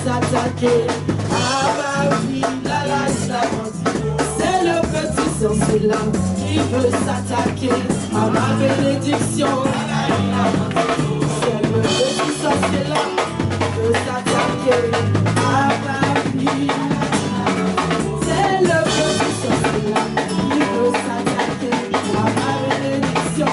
S'attaquer à ma vie, la c'est le petit sorcier là qui veut s'attaquer à ma bénédiction. C'est le petit sorcier là qui veut s'attaquer à ma vie. C'est le petit sorcier là qui veut s'attaquer à ma bénédiction.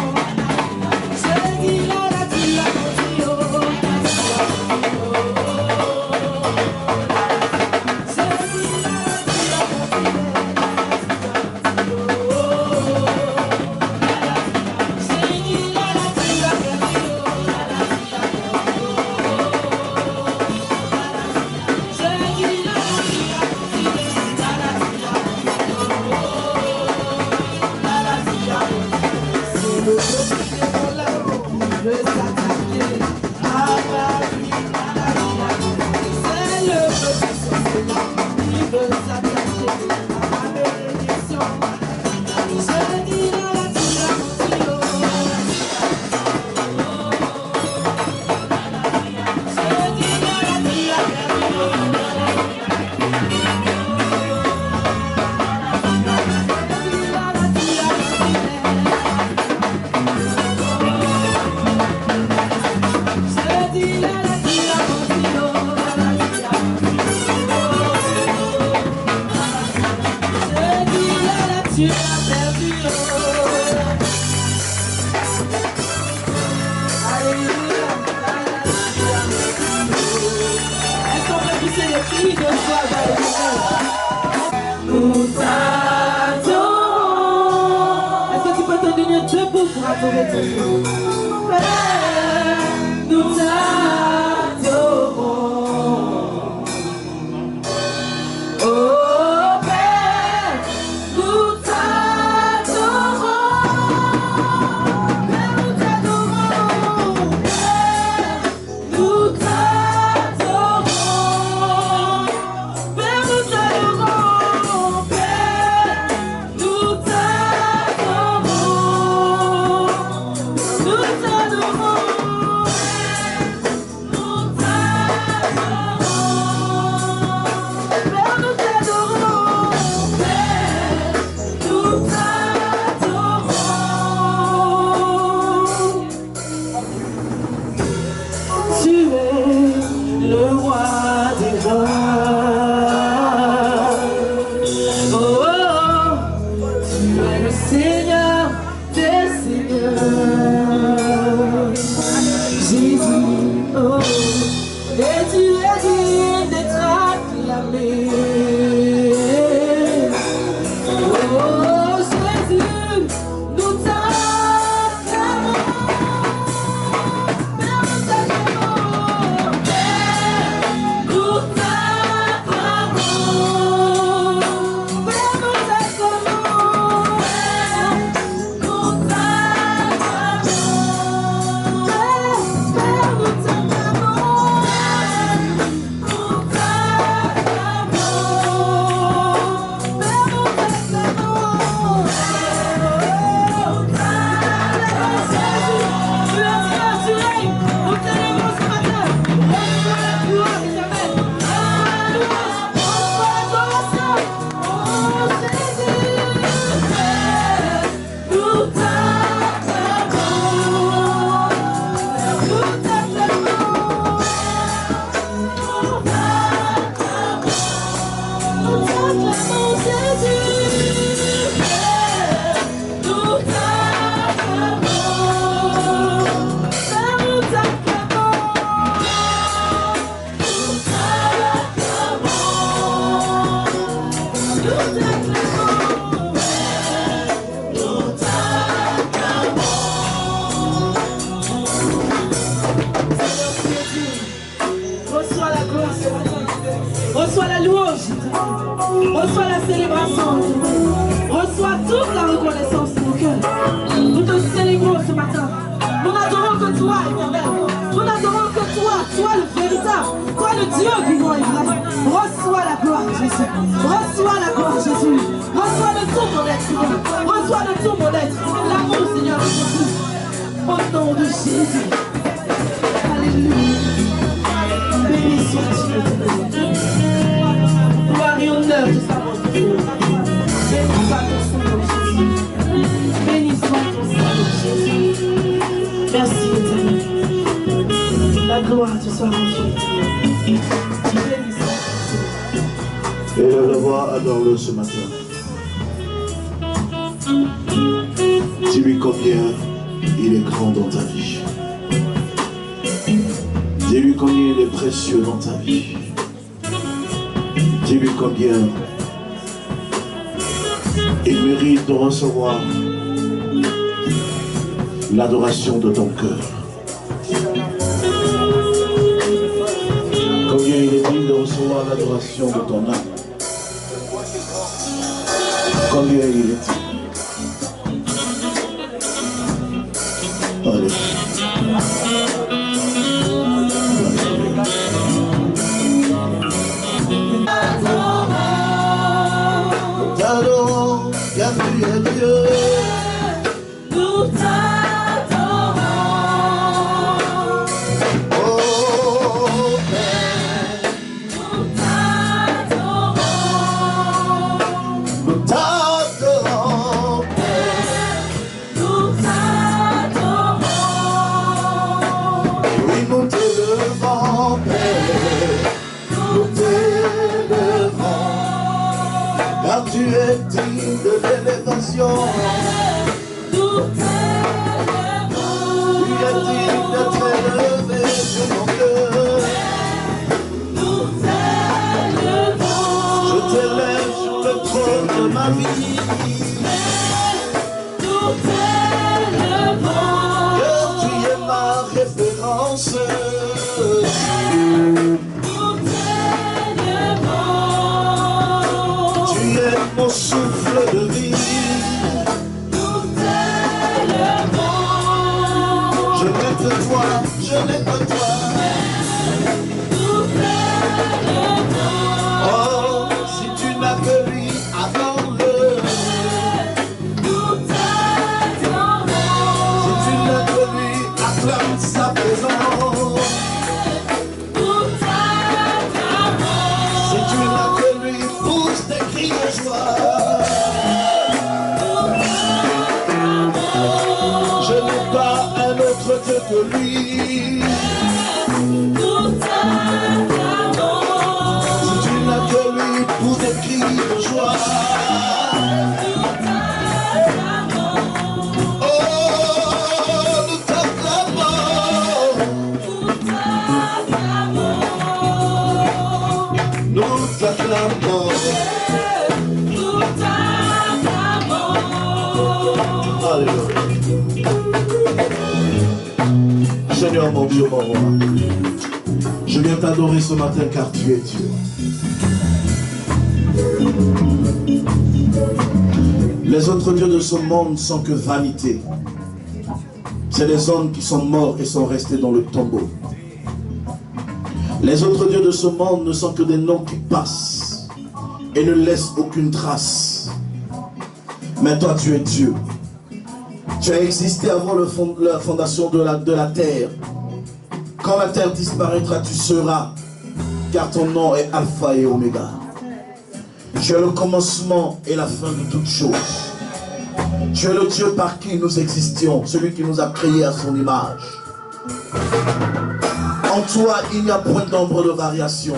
Je dis la nous t'adorons. Est-ce que tu peux te tenir debout pour adorer ton nom? Nous t'adorons. Oh Père, nous t'adorons. Père, nous t'adorons. Père, nous t'adorons. Père, nous t'adorons. Père, nous t'adorons. Nous t'adorons. Reçois la gloire ce matin. Reçois la louange. Reçois la célébration. Reçois toute la reconnaissance de nos cœurs. Nous te célébrons ce matin. Nous n'adorons que toi, Éternel. Nous n'adorons que toi, toi le véritable, toi le Dieu vivant et vrai. Reçois la gloire, Jésus. Reçois la gloire, Jésus. Reçois de tout mon être, Seigneur. Reçois de tout mon être. L'amour, Seigneur, de Jésus. Au nom de Jésus. Alléluia. Béni sois-tu, Éternel. Gloire et honneur de sa mort. Béni soit ton Seigneur Jésus. Béni soit ton Seigneur Jésus. Merci, Éternel. La gloire te soit rendue, Éternel. Béni soit ton Seigneur. Et le revoir, adore-le ce matin. Dis-lui combien il est grand dans ta vie. Dis-lui combien il est précieux dans ta vie. Dis-lui combien il mérite de recevoir l'adoration de ton cœur. Combien il est digne de recevoir l'adoration de ton âme. Combien il est digne. Allez. T'adorons, car tu es Dieu. Nous t'adorons. Oh Père, Nous t'adorons. nous t'adorons. Nous t'adorons. Oui, nous t'élevons, Père. Nous t'élevons. Car tu es digne de l'élévation. Nous t'élevons. Tu es digne d'être élevé sur mon cœur. Nous t'élevons. Je t'élève sur le trône de ma vie. Nous t'élevons. Car tu es ma référence. Nous t'élevons. Tu es mon souffle de vie. Nous t'élevons. Je n'ai que toi, je n'ai que toi. Nous t'élevons. Oh, si tu n'as que lui, adore-le. Nous t'adorons. Si tu n'as que lui, acclame sa présence. Nous t'adorons. Si tu n'as que lui, pousse des cris de joie. Je n'ai pas un autre Dieu que lui. Nous t'adorons. Si tu n'as que lui, pousse des cris de joie. Oh, nous t'acclamons. Nous t'acclamons. Nous t'acclamons. Alléluia. Seigneur mon Dieu, mon roi, je viens t'adorer ce matin car tu es Dieu. Les autres dieux de ce monde sont que vanité. C'est des hommes qui sont morts et sont restés dans le tombeau. Les autres dieux de ce monde ne sont que des noms qui passent et ne laissent aucune trace. Mais toi, tu es Dieu. Tu as existé avant la fondation de la terre. Quand la terre disparaîtra, tu seras, car ton nom est Alpha et Oméga. Tu es le commencement et la fin de toutes choses. Tu es le Dieu par qui nous existions, celui qui nous a créés à son image. En toi, il n'y a point d'ombre de variation.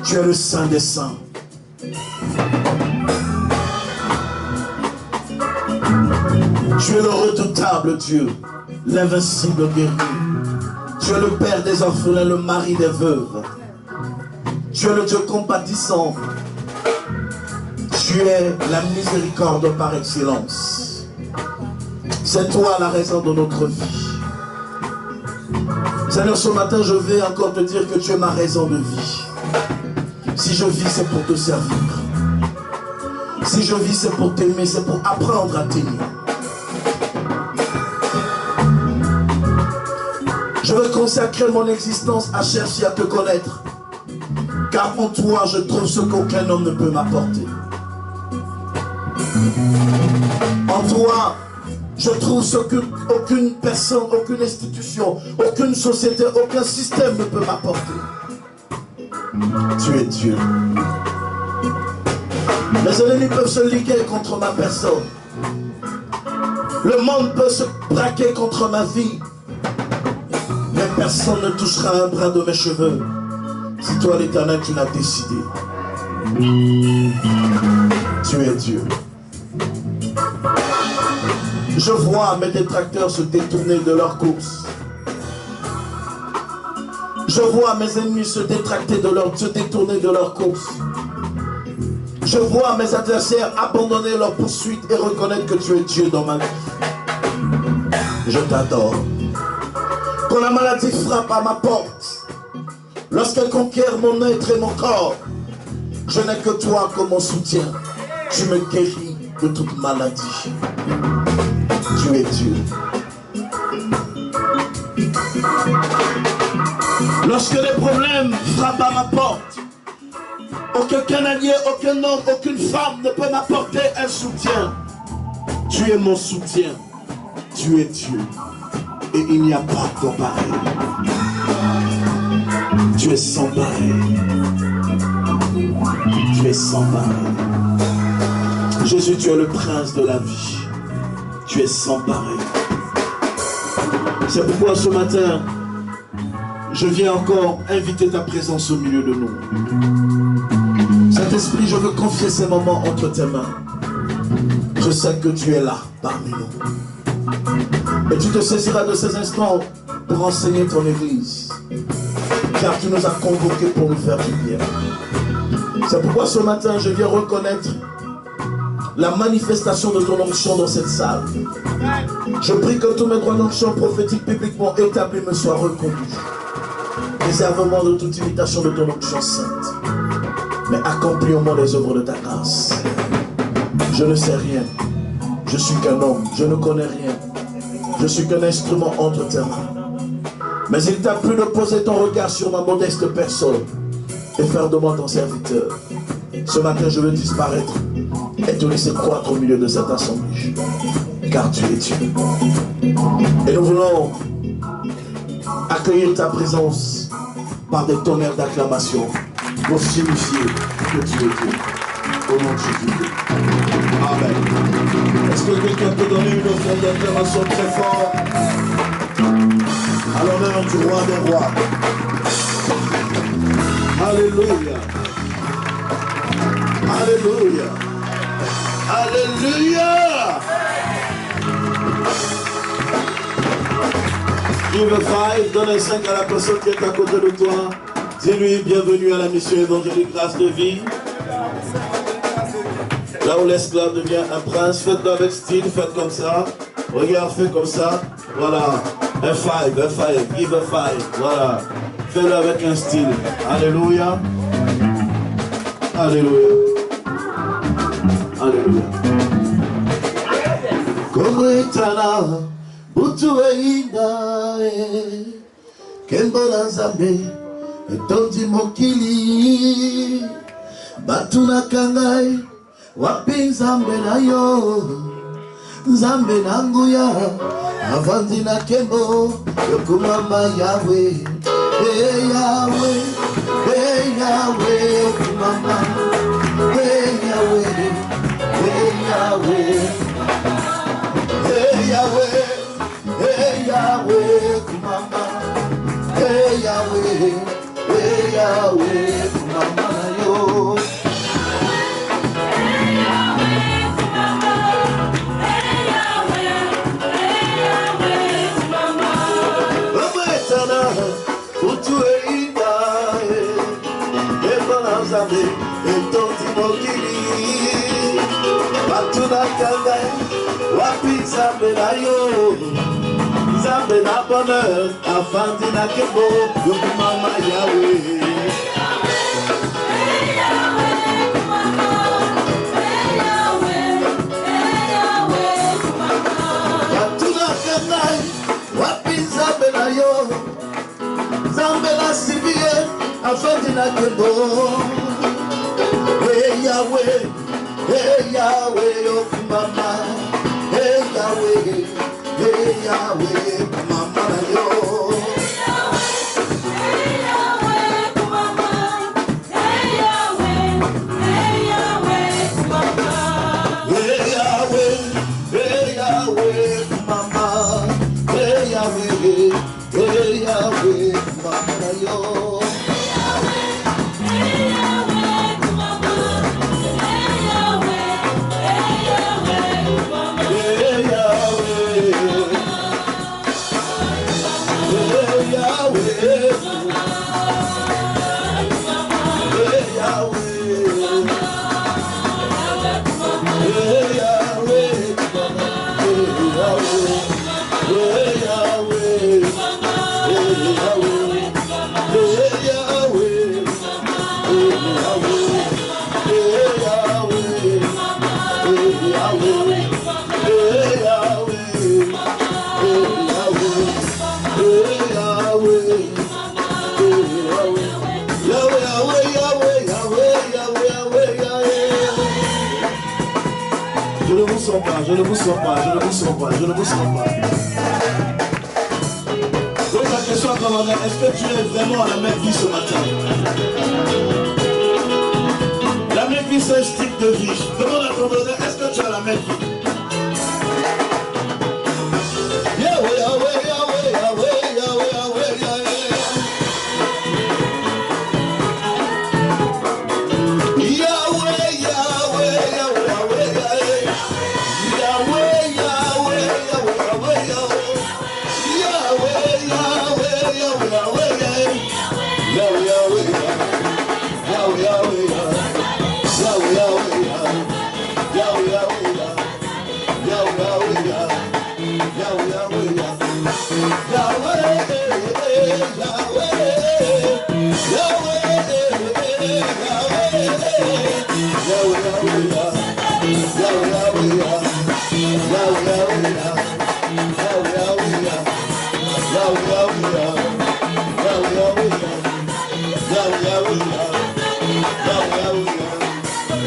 Tu es le Saint des Saints. Tu es le redoutable Dieu, l'invincible guerrier. Tu es le Père des orphelins, le mari des veuves. Tu es le Dieu compatissant. Tu Tu es la miséricorde par excellence. C'est toi la raison de notre vie. Seigneur, ce matin, je vais encore te dire que tu es ma raison de vie. Si je vis, c'est pour te servir. Si je vis, c'est pour t'aimer, c'est pour apprendre à t'aimer. Je veux consacrer mon existence à chercher à te connaître. Car en toi, je trouve ce qu'aucun homme ne peut m'apporter. En toi, je trouve ce qu'aucune personne, aucune institution, aucune société, aucun système ne peut m'apporter. Tu es Dieu. Les ennemis peuvent se liguer contre ma personne. Le monde peut se braquer contre ma vie. Mais personne ne touchera un brin de mes cheveux. Si toi, l'Éternel, tu l'as décidé. Tu es Dieu. Je vois mes détracteurs se détourner de leur course. Je vois mes ennemis se détourner de leur course. Je vois mes adversaires abandonner leur poursuite et reconnaître que tu es Dieu dans ma vie. Je t'adore. Quand la maladie frappe à ma porte, lorsqu'elle conquiert mon être et mon corps, je n'ai que toi comme mon soutien. Tu me guéris de toute maladie. Tu es Dieu. Lorsque les problèmes frappent à ma porte, aucun Canadien, aucun homme, aucune femme ne peut m'apporter un soutien. Tu es mon soutien. Tu es Dieu. Et il n'y a pas de pareil. Tu es sans pareil. Tu es sans pareil. Jésus, tu es le prince de la vie. Tu es sans pareil. C'est pourquoi ce matin, je viens encore inviter ta présence au milieu de nous. Saint-Esprit, je veux confier ces moments entre tes mains. Je sais que tu es là, parmi nous. Et tu te saisiras de ces instants pour enseigner ton Église. Car tu nous as convoqués pour nous faire du bien. C'est pourquoi ce matin, je viens reconnaître la manifestation de ton onction dans cette salle. Je prie que tous mes droits d'onction prophétiques bibliquement établis me soient reconnus. Réserve-moi de toute imitation de ton onction sainte. Mais accomplis en moi les œuvres de ta grâce. Je ne sais rien. Je suis qu'un homme. Je ne connais rien. Je suis qu'un instrument entre tes mains. Mais il t'a plu de poser ton regard sur ma modeste personne et faire de moi ton serviteur. Ce matin, je veux disparaître et te laisser croître au milieu de cette assemblée. Car tu es Dieu. Et nous voulons accueillir ta présence par des tonnerres d'acclamation pour signifier que tu es Dieu. Au nom de Jésus. Amen. Est-ce que quelqu'un peut donner une offrande d'acclamation très forte à l'honneur du roi des rois? Alléluia. Alléluia. Alléluia. Give a 5, donne un 5 à la personne qui est à côté de toi. Dis-lui bienvenue à la mission évangélique Grâce de Vie. Là où l'esclave devient un prince, faites-le avec style, faites comme ça. Regarde, fais comme ça. Voilà. Un 5, give a 5. Voilà. Fais-le avec un style. Alléluia. Alléluia. Alléluia. Koretana, butueinda, kembola nzambe, etondi mokili, batuna kangai, wapi nzambe na yo, nzambe na nguya, avandi na kembo, yokumama Yahweh, Yahweh, Yahweh, yokumama, Yahweh, Yahweh, Yahweh, Yahweh, kumama, Yahweh, Yahweh, kumama yo. Batuna Kangai, Wapi Zambela yo, Zambela bonheur, Afandina Kebo, Yokumama Yahweh. Batuna Kangai, Wapi Zambela yo, Zambela Sivie, Afandina Kebo. Hey Yahweh. Hey Yahweh, oh mama. Hey Yahweh, mama yo. Hey Yahweh, mama. Hey Yahweh, mama. Hey Yahweh, mama. Hey Yahweh, mama yo. Je ne vous sens pas. Donc la question à demander, est-ce que tu es vraiment à la même vie ce matin? La même vie, c'est un style de vie. Demande à ton voisin, est-ce que tu as la même vie?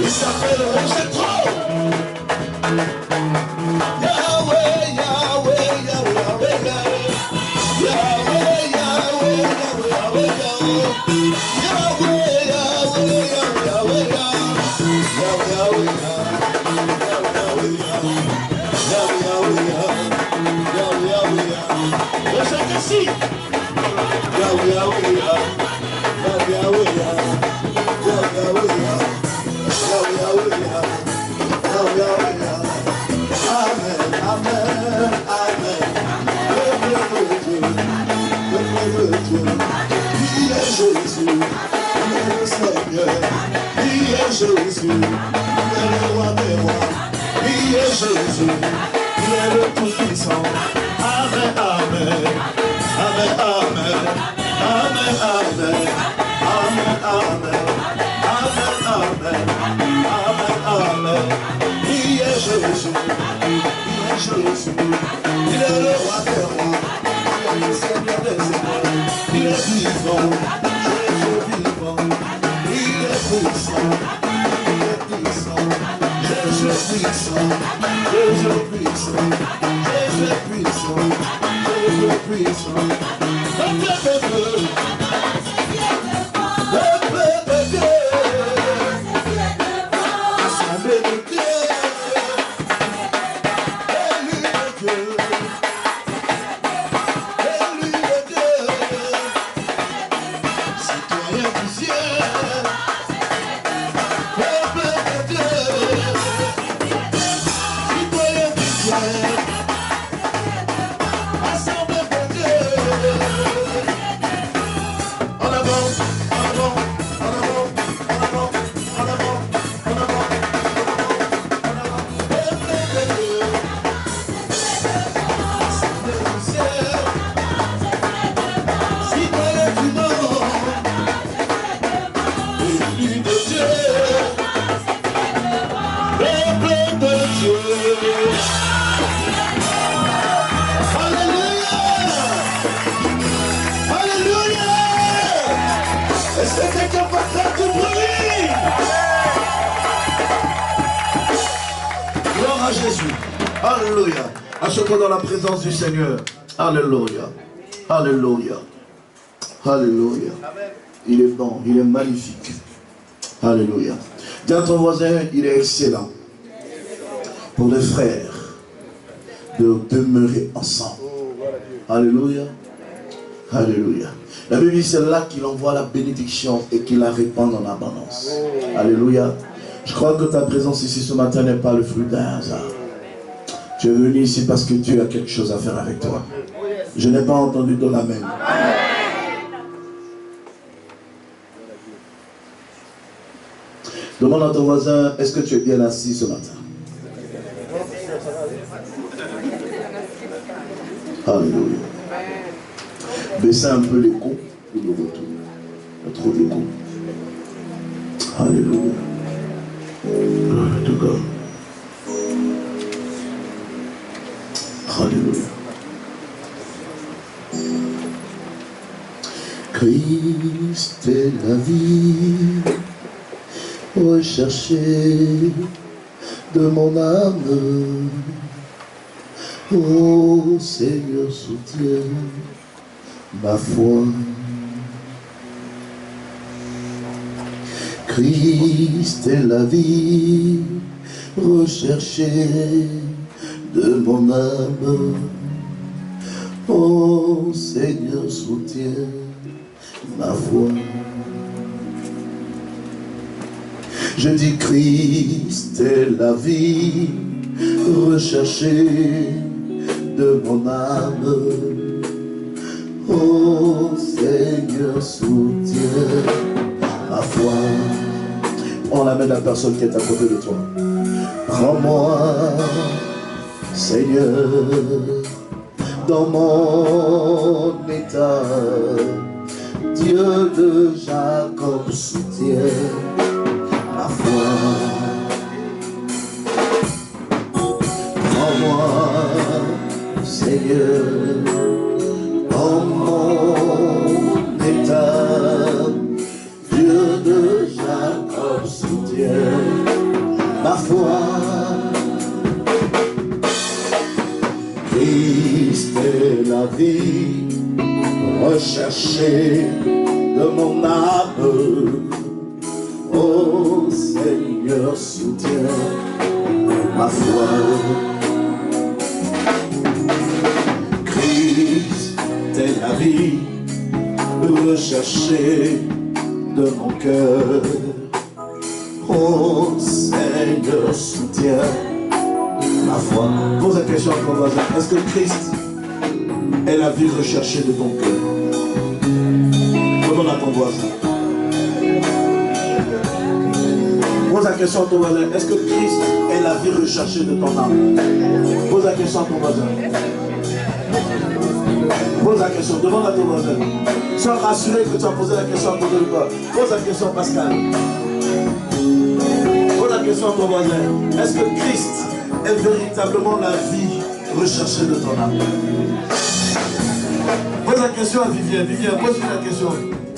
Il s'appelle Roger Trop. Jésus, il est le Seigneur, il est Jésus, il est le roi des rois, il est Jésus, il est le Tout-Puissant. Amen, amen, amen, amen, amen, amen, amen, amen, amen, amen, il est Jésus, il est le roi des rois, il est le Seigneur des seigneurs, il est vivant. Dieu. Alléluia. Alléluia. Est-ce que quelqu'un peut faire du bruit? Gloire à Jésus. Alléluia. Achète-toi dans la présence du Seigneur. Alléluia. Alléluia. Alléluia. Il est bon, il est magnifique. Alléluia. Dis à ton voisin, il est excellent. Pour les frères, de demeurer ensemble. Alléluia. Alléluia. La Bible dit c'est là qu'il envoie la bénédiction et qu'il la répand en abondance. Alléluia. Je crois que ta présence ici ce matin n'est pas le fruit d'un hasard. Tu es venu ici parce que Dieu a quelque chose à faire avec toi. Je n'ai pas entendu de l'amen. Demande à ton voisin, est-ce que tu es bien assis ce matin? Alléluia. Baissez un peu l'écho pour le retour. Il y a trop d'écho. Alléluia. Gloire to God. Alléluia. Christ est la vie, recherché de mon âme. Ô Seigneur, soutiens ma foi. Christ est la vie, recherché de mon âme. Ô Seigneur, soutiens ma foi. Je dis Christ est la vie, recherché de mon âme. Ô Seigneur, soutiens ma foi. Prends la main de la personne qui est à côté de toi. Prends-moi, Seigneur, dans mon état. Dieu de Jacob soutient ma foi. Prends-moi, Seigneur, dans mon état. Dieu de Jacob soutient ma foi. Christ est la vie, recherché de mon âme. Ô Seigneur, soutiens ma foi. Christ est la vie, recherché de mon cœur. Ô Seigneur, soutiens ma foi. Pose la question à ton voisin. Est-ce que Christ est la vie recherchée de ton cœur? Demande à ton voisin. Pose la question à ton voisin. Est-ce que Christ est la vie recherchée de ton âme? Pose la question à ton voisin. Pose la question. Demande à ton voisin. Sois rassuré que tu as posé la question à ton voisin. Pose la question à Pascal. Pose la question à ton voisin. Est-ce que Christ est véritablement la vie recherchée de ton âme? Pose la question à Vivien. Vivien, pose-lui la question.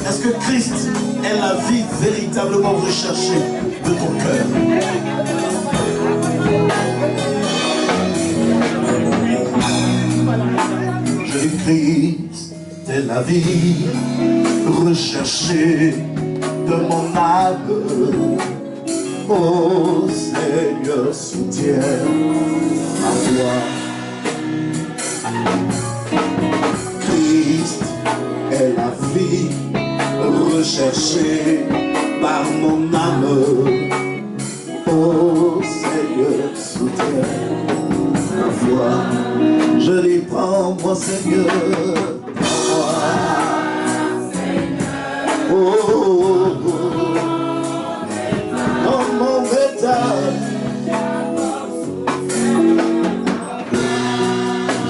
Est-ce que Christ est la vie véritablement recherchée de ton cœur? Je dis Christ est la vie recherchée de mon âme. Oh Seigneur, soutiens ma foi. Christ est la vie recherchée par mon âme. Oh Seigneur, soutiens ma foi. Je dis prends-moi Seigneur, prends-moi. Oh, oh, oh. Dans mon état,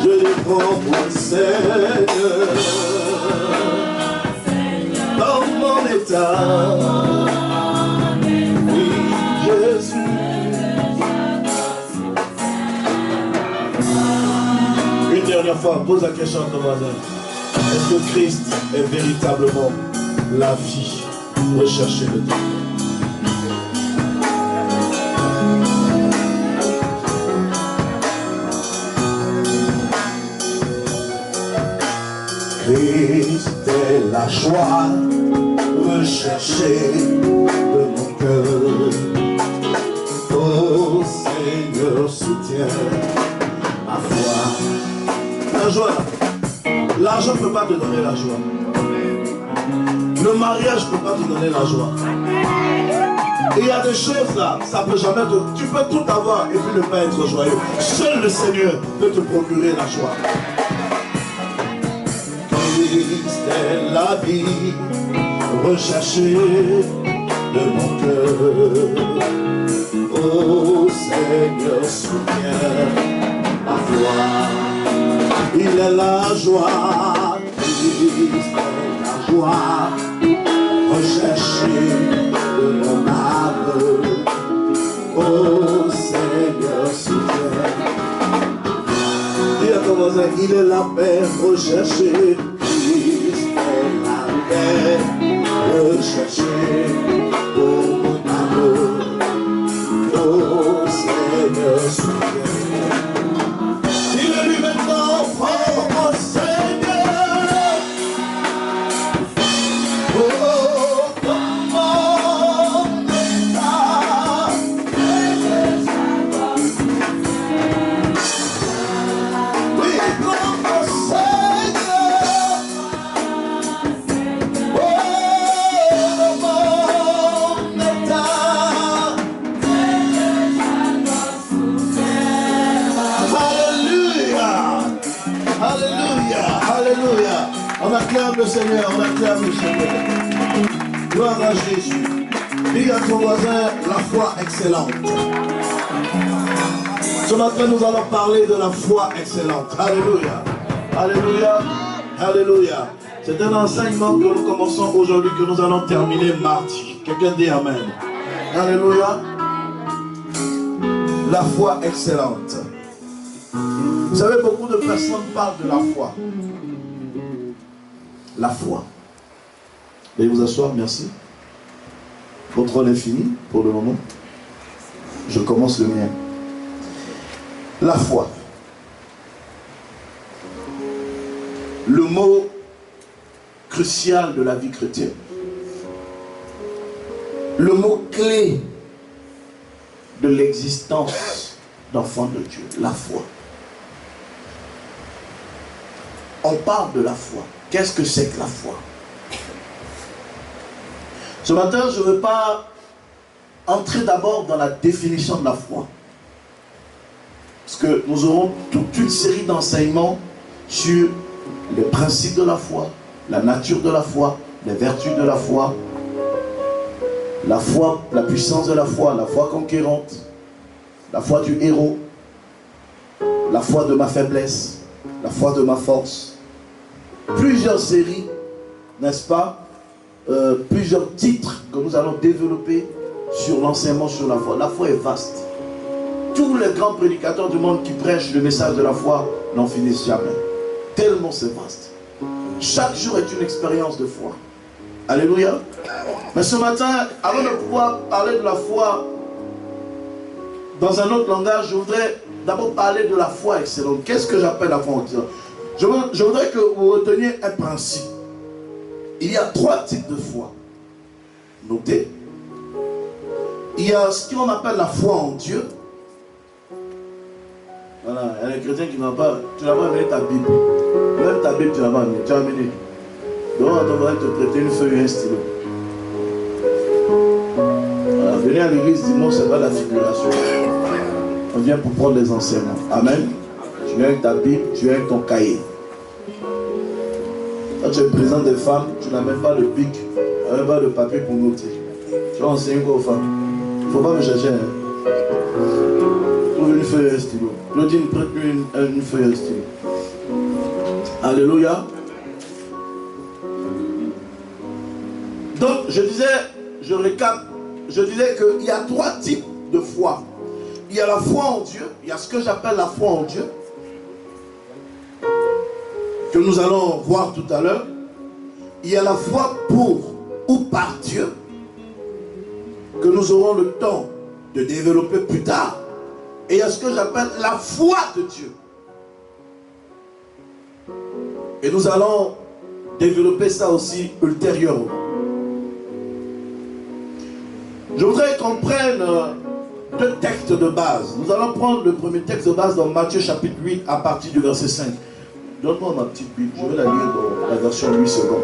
je dis prends-moi Seigneur. Dans mon état, oui Jésus. dernière fois, pose la question à ton voisin. Est-ce que Christ est véritablement la vie recherchée de Dieu? Christ est la joie recherchée de mon cœur. Oh Seigneur, soutiens ma foi. La joie, l'argent ne peut pas te donner la joie. Le mariage ne peut pas te donner la joie. Et il y a des choses là, ça peut jamais te... Tu peux tout avoir et puis ne pas être joyeux. Seul le Seigneur peut te procurer la joie. Christ est la vie recherchée de mon cœur. Oh Seigneur, soutiens ma foi. Il est la joie, Christ est la joie recherchée de mon âme. Oh Seigneur, soutiens. Dis à ton voisin, il est la paix recherchée. Christ est la paix recherchée pour mon âme. Oh Seigneur, soutiens. Dis-le lui maintenant, oh Seigneur. Oh, comment m'état. Oui, comment Seigneur. Oh, comment m'état. Alléluia, alléluia. On acclame le Seigneur, on acclame le Seigneur. Gloire à Jésus. Dis à ton voisin, la foi excellente. Ce matin, nous allons parler de la foi excellente. Alléluia, alléluia, alléluia. C'est un enseignement que nous commençons aujourd'hui, que nous allons terminer mardi. Quelqu'un dit Amen. Alléluia. La foi excellente. Vous savez, beaucoup de personnes parlent de la foi. La foi. Veuillez vous asseoir, merci. Votre rôle est fini pour le moment. Je commence le mien. La foi. Le mot crucial de la vie chrétienne. Le mot clé de l'existence d'enfant de Dieu. La foi. On parle de la foi. Qu'est-ce que c'est que la foi? Ce matin, je ne veux pas entrer d'abord dans la définition de la foi. Parce que nous aurons toute une série d'enseignements sur les principes de la foi, la nature de la foi, les vertus de la foi, la puissance de la foi conquérante, la foi du héros, la foi de ma faiblesse, la foi de ma force. Plusieurs séries, n'est-ce pas? Plusieurs titres que nous allons développer sur l'enseignement sur la foi. La foi est vaste. Tous les grands prédicateurs du monde qui prêchent le message de la foi n'en finissent jamais. Tellement c'est vaste. Chaque jour est une expérience de foi. Alléluia. Mais ce matin, avant de pouvoir parler de la foi dans un autre langage, je voudrais d'abord parler de la foi excellente. Qu'est-ce que j'appelle la foi excellente? Je voudrais que vous reteniez un principe. Il y a 3 types de foi. Notez. Il y a ce qu'on appelle la foi en Dieu. Voilà, il y a des chrétiens qui n'ont pas... Tu n'as pas amené ta Bible. Même ta Bible, tu n'as pas amené. Tu as amené. Donc on va te prêter une feuille et un stylo. Voilà, venir à l'église dimanche, ce n'est pas la figuration. On vient pour prendre les enseignements. Amen. Tu viens avec ta Bible, tu viens avec ton cahier. Quand tu es présent des femmes, tu n'as même pas de bic, tu n'as même pas de papier pour noter. Tu vas enseigner quoi aux femmes? Il ne faut pas me chercher. Hein. Trouve une feuille et un stylo. Claudine, prête-lui une feuille et un stylo. Alléluia. Donc, je récap, je disais qu'il y a 3 types de foi. Il y a la foi en Dieu, il y a ce que j'appelle la foi en Dieu. que nous allons voir tout à l'heure. Il y a la foi pour ou par Dieu, que nous aurons le temps de développer plus tard. Et il y a ce que j'appelle la foi de Dieu. Et nous allons développer ça aussi ultérieurement. Je voudrais qu'on prenne deux textes de base. Nous allons prendre le premier texte de base dans Matthieu chapitre 8 à partir du verset 5. Donne-moi ma petite Bible, je vais la lire dans la version 8 secondes.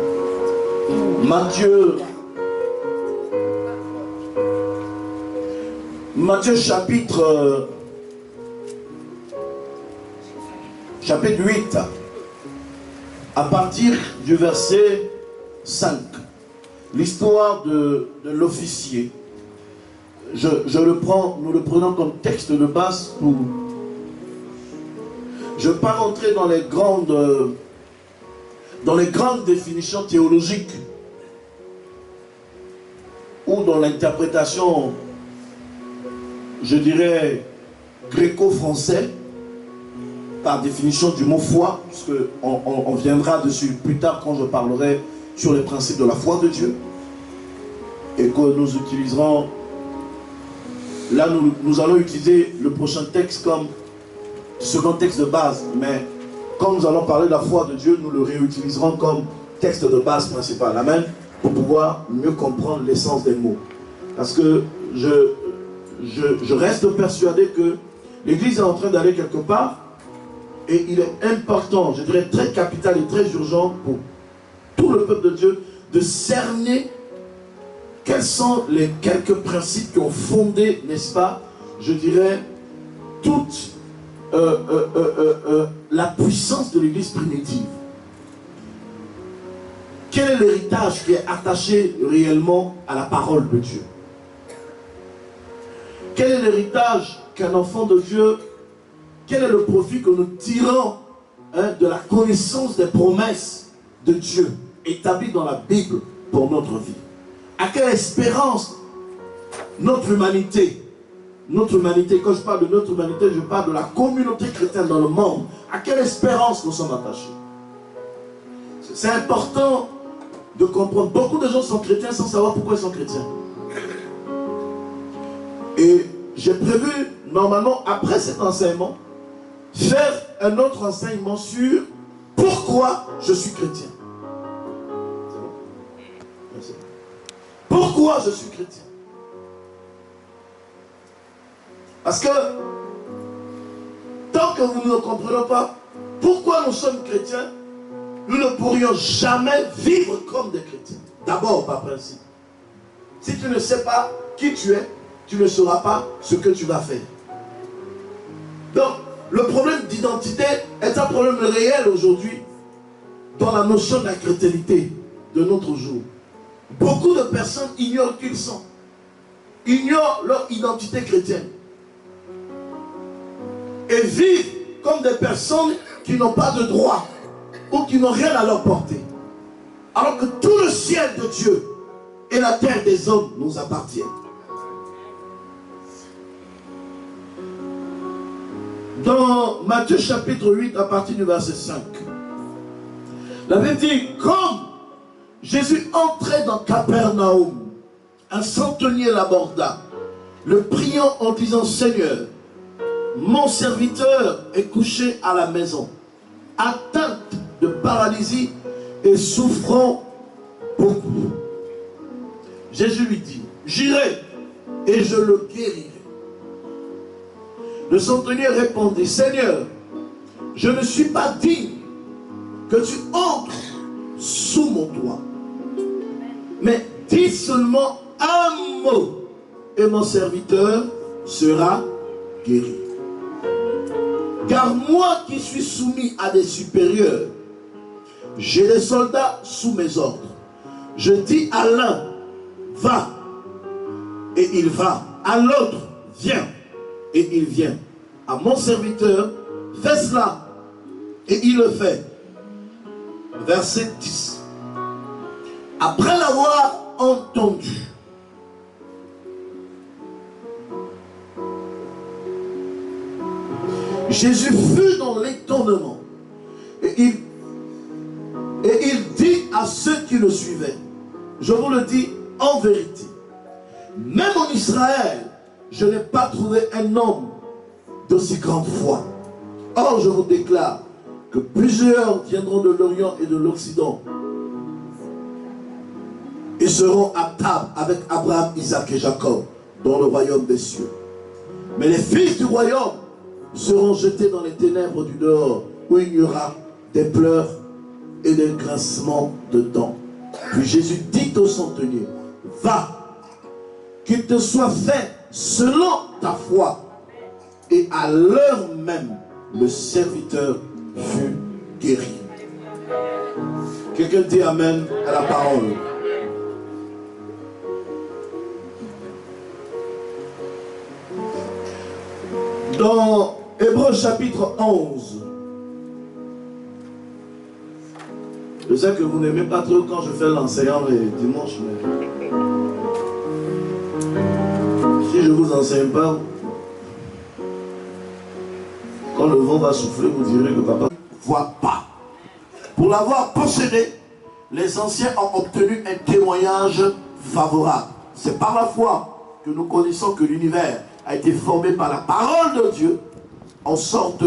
Matthieu chapitre 8 à partir du verset 5. L'histoire de l'officier. Nous le prenons comme texte de base pour... Je ne vais pas rentrer dans les grandes définitions théologiques ou dans l'interprétation, je dirais, gréco-français, par définition du mot foi, parce qu'on viendra dessus plus tard quand je parlerai sur les principes de la foi de Dieu, et que nous utiliserons, là nous allons utiliser le prochain texte comme second texte de base, mais quand nous allons parler de la foi de Dieu, nous le réutiliserons comme texte de base principal. Amen. Pour pouvoir mieux comprendre l'essence des mots. Parce que je reste persuadé que l'Église est en train d'aller quelque part et il est important, je dirais très capital et très urgent pour tout le peuple de Dieu de cerner quels sont les quelques principes qui ont fondé, n'est-ce pas, je dirais, toute la puissance de l'Église primitive. Quel est l'héritage qui est attaché réellement à la parole de Dieu? Quel est l'héritage qu'un enfant de Dieu, quel est le profit que nous tirons de la connaissance des promesses de Dieu établies dans la Bible pour notre vie? À quelle espérance notre humanité, quand je parle de notre humanité, je parle de la communauté chrétienne dans le monde, à quelle espérance nous sommes attachés? C'est important de comprendre. Beaucoup de gens sont chrétiens sans savoir pourquoi ils sont chrétiens. Et j'ai prévu, normalement, après cet enseignement, faire un autre enseignement sur pourquoi je suis chrétien. C'est bon? Merci. Pourquoi je suis chrétien? Parce que tant que nous ne comprenons pas pourquoi nous sommes chrétiens, nous ne pourrions jamais vivre comme des chrétiens. D'abord, par principe. Si tu ne sais pas qui tu es, tu ne sauras pas ce que tu vas faire. Donc, le problème d'identité est un problème réel aujourd'hui dans la notion de la chrétienté de notre jour. Beaucoup de personnes ignorent qui ils sont. Ignorent leur identité chrétienne. Et vivent comme des personnes qui n'ont pas de droit ou qui n'ont rien à leur porter. Alors que tout le ciel de Dieu et la terre des hommes nous appartiennent. Dans Matthieu chapitre 8 à partir du verset 5, la Bible dit, comme Jésus entrait dans Capernaum, un centenier l'aborda, le priant en disant, Seigneur, mon serviteur est couché à la maison, atteint de paralysie et souffrant beaucoup. Jésus lui dit, j'irai et je le guérirai. Le centenier répondit, Seigneur, je ne suis pas digne que tu entres sous mon toit, mais dis seulement un mot et mon serviteur sera guéri. Car moi qui suis soumis à des supérieurs, j'ai des soldats sous mes ordres. Je dis à l'un, va, et il va. À l'autre, viens, et il vient. À mon serviteur, fais cela, et il le fait. Verset 10. Après l'avoir entendu, Jésus fut dans l'étonnement. Et à ceux qui le suivaient. Je vous le dis en vérité. Même en Israël, je n'ai pas trouvé un homme d'aussi grande foi. Or, je vous déclare que plusieurs viendront de l'Orient et de l'Occident et seront à table avec Abraham, Isaac et Jacob dans le royaume des cieux. Mais les fils du royaume seront jetés dans les ténèbres du dehors, où il y aura des pleurs et des grincements de dents. Puis Jésus dit au centenier, va, qu'il te soit fait selon ta foi. Et à l'heure même, le serviteur fut guéri. Quelqu'un dit amen à la parole. Dans Hébreux chapitre 11, je sais que vous n'aimez pas trop quand je fais l'enseignant les dimanches, mais si je ne vous enseigne pas, quand le vent va souffler, vous direz que papa ne voit pas. Pour l'avoir possédé, les anciens ont obtenu un témoignage favorable. C'est par la foi que nous connaissons que l'univers a été formé par la parole de Dieu, en sorte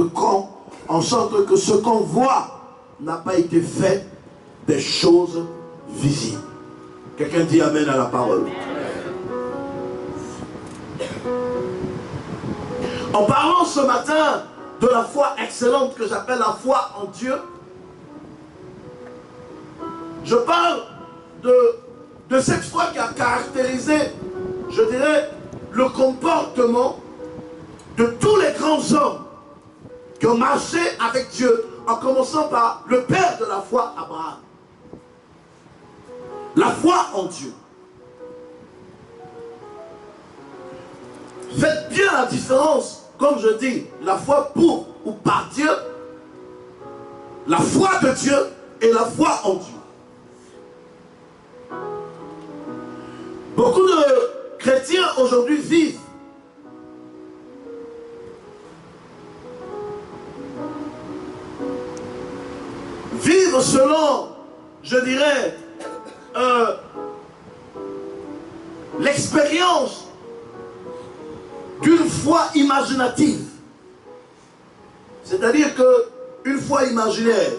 que ce qu'on voit n'a pas été fait des choses visibles. Quelqu'un dit amen à la parole. En parlant ce matin de la foi excellente que j'appelle la foi en Dieu, je parle de cette foi qui a caractérisé, je dirais, le comportement de tous les grands hommes qui ont marché avec Dieu, en commençant par le père de la foi, Abraham. La foi en Dieu. Faites bien la différence, comme je dis, la foi pour ou par Dieu, la foi de Dieu et la foi en Dieu. Beaucoup de chrétiens aujourd'hui vivent selon, je dirais, l'expérience d'une foi imaginative. C'est-à-dire qu'une foi imaginaire,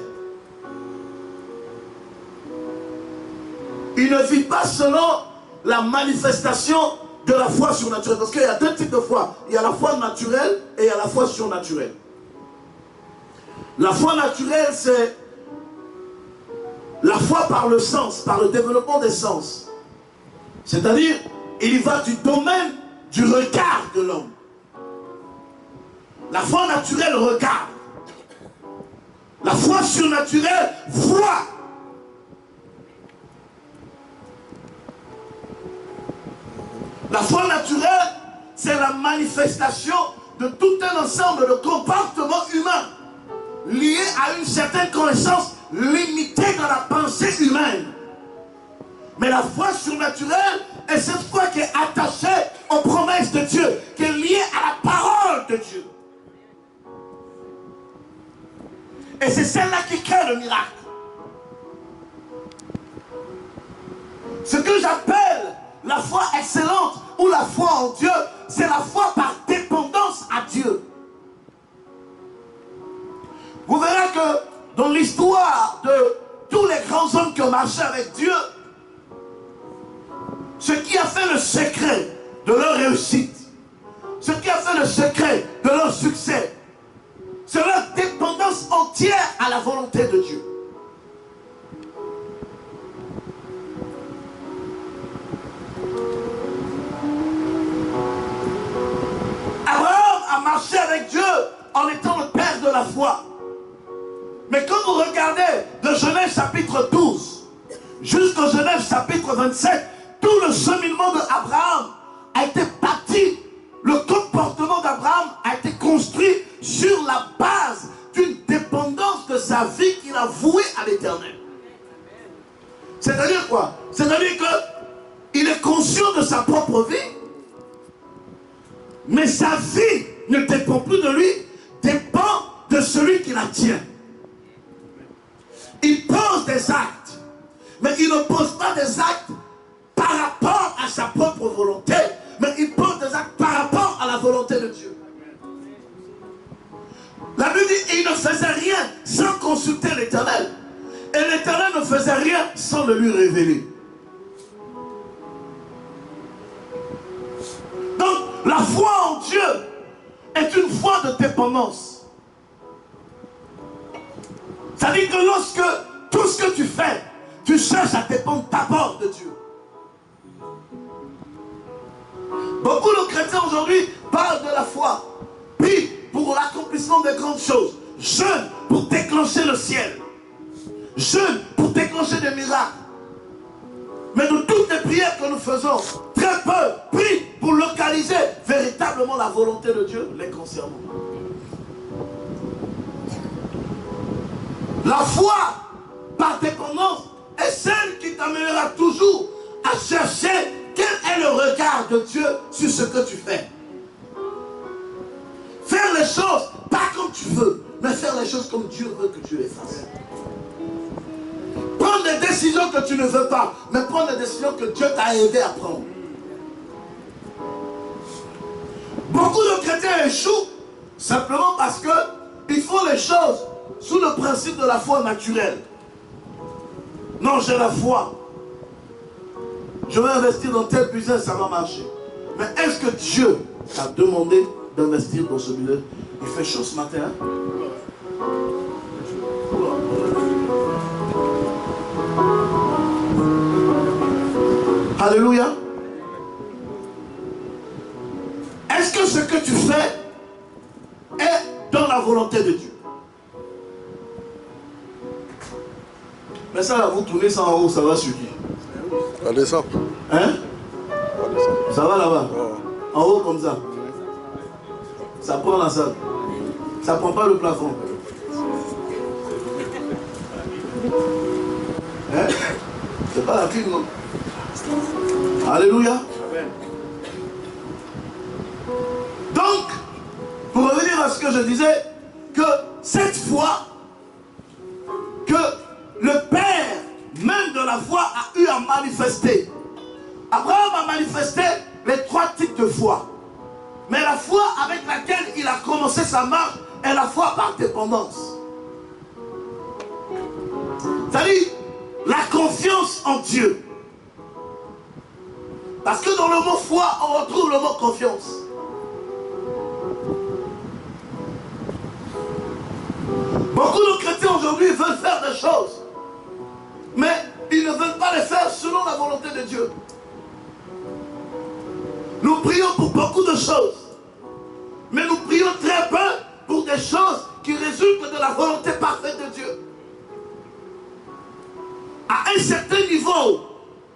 il ne vit pas selon la manifestation de la foi surnaturelle. Parce qu'il y a deux types de foi. Il y a la foi naturelle et il y a la foi surnaturelle. La foi naturelle, c'est la foi par le sens, par le développement des sens. C'est-à-dire, il y va du domaine du regard de l'homme. La foi naturelle regarde. La foi surnaturelle voit. La foi naturelle, c'est la manifestation de tout un ensemble de comportements humains liés à une certaine connaissance limitée dans la pensée humaine. Mais la foi surnaturelle est cette foi qui est attachée aux promesses de Dieu, qui est liée à la parole de Dieu. Et c'est celle-là qui crée le miracle. Ce que j'appelle la foi excellente ou la foi en Dieu, c'est la foi par dépendance à Dieu. Vous verrez que dans l'histoire de tous les grands hommes qui ont marché avec Dieu, ce qui a fait le secret de leur réussite, ce qui a fait le secret de leur succès, c'est leur dépendance entière à la volonté de Dieu. Abraham a marché avec Dieu en étant le père de la foi. Mais quand vous regardez de Genèse chapitre 12 jusqu'au Genèse chapitre 27, tout le cheminement d'Abraham a été bâti, le comportement d'Abraham a été construit sur la base d'une dépendance de sa vie qu'il a vouée à l'Éternel. C'est-à-dire quoi? C'est-à-dire qu'il est conscient de sa propre vie, mais sa vie ne dépend plus de lui, dépend de celui qui la tient. Il pose des actes, il ne faisait rien sans consulter l'Éternel. Et l'Éternel ne faisait rien sans le lui révéler. Donc, la foi en Dieu est une foi de dépendance. C'est-à-dire que lorsque tout ce que tu fais, tu cherches à dépendre d'abord de Dieu. Beaucoup de chrétiens aujourd'hui parlent de la foi. Prient pour l'accomplissement de grandes choses. Jeûnent pour déclencher le ciel. Jeûnent pour déclencher des miracles. Mais de toutes les prières que nous faisons, très peu prient pour localiser véritablement la volonté de Dieu les concernant. La foi, par dépendance, est celle qui t'amènera toujours à chercher quel est le regard de Dieu sur ce que tu fais. Faire les choses, pas comme tu veux, mais faire les choses comme Dieu veut que tu les fasses. Prendre des décisions que tu ne veux pas, mais prendre des décisions que Dieu t'a aidé à prendre. Beaucoup de chrétiens échouent simplement parce qu'ils font les choses sous le principe de la foi naturelle. Non, j'ai la foi. Je vais investir dans tel business, ça va marcher. Mais est-ce que Dieu t'a demandé d'investir dans ce business? Il fait chaud ce matin. Hein? Alléluia. Est-ce que ce que tu fais est dans la volonté de Dieu? Mais ça là, vous tournez ça en haut, ça va sur qui? On descend. Hein? On descend. Ça va là-bas? Oh. En haut comme ça. Ça prend la salle. Ça prend pas le plafond. Hein? C'est pas la clim, non? Alléluia. Donc, pour revenir à ce que je disais, que cette foi, que le Père, même de la foi, a eu à manifester. Abraham a manifesté les 3 types de foi. Mais la foi avec laquelle il a commencé sa marche est la foi par dépendance. C'est-à-dire la confiance en Dieu. Parce que dans le mot foi, on retrouve le mot confiance. Beaucoup de chrétiens aujourd'hui veulent faire des choses, mais ils ne veulent pas les faire selon la volonté de Dieu. Nous prions pour beaucoup de choses, mais nous prions très peu pour des choses qui résultent de la volonté parfaite de Dieu. À un certain niveau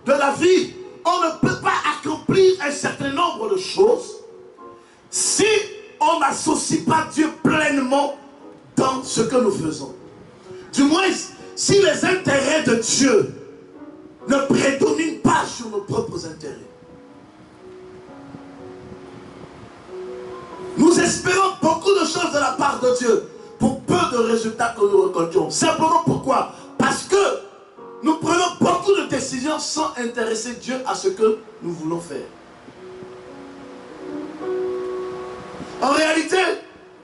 de la vie, on ne peut pas accomplir un certain nombre de choses si on n'associe pas Dieu pleinement dans ce que nous faisons. Du moins, si les intérêts de Dieu ne prédominent pas sur nos propres intérêts. Nous espérons beaucoup de choses de la part de Dieu pour peu de résultats que nous rencontrons. Simplement pourquoi? Parce que nous prenons beaucoup de décisions sans intéresser Dieu à ce que nous voulons faire. En réalité,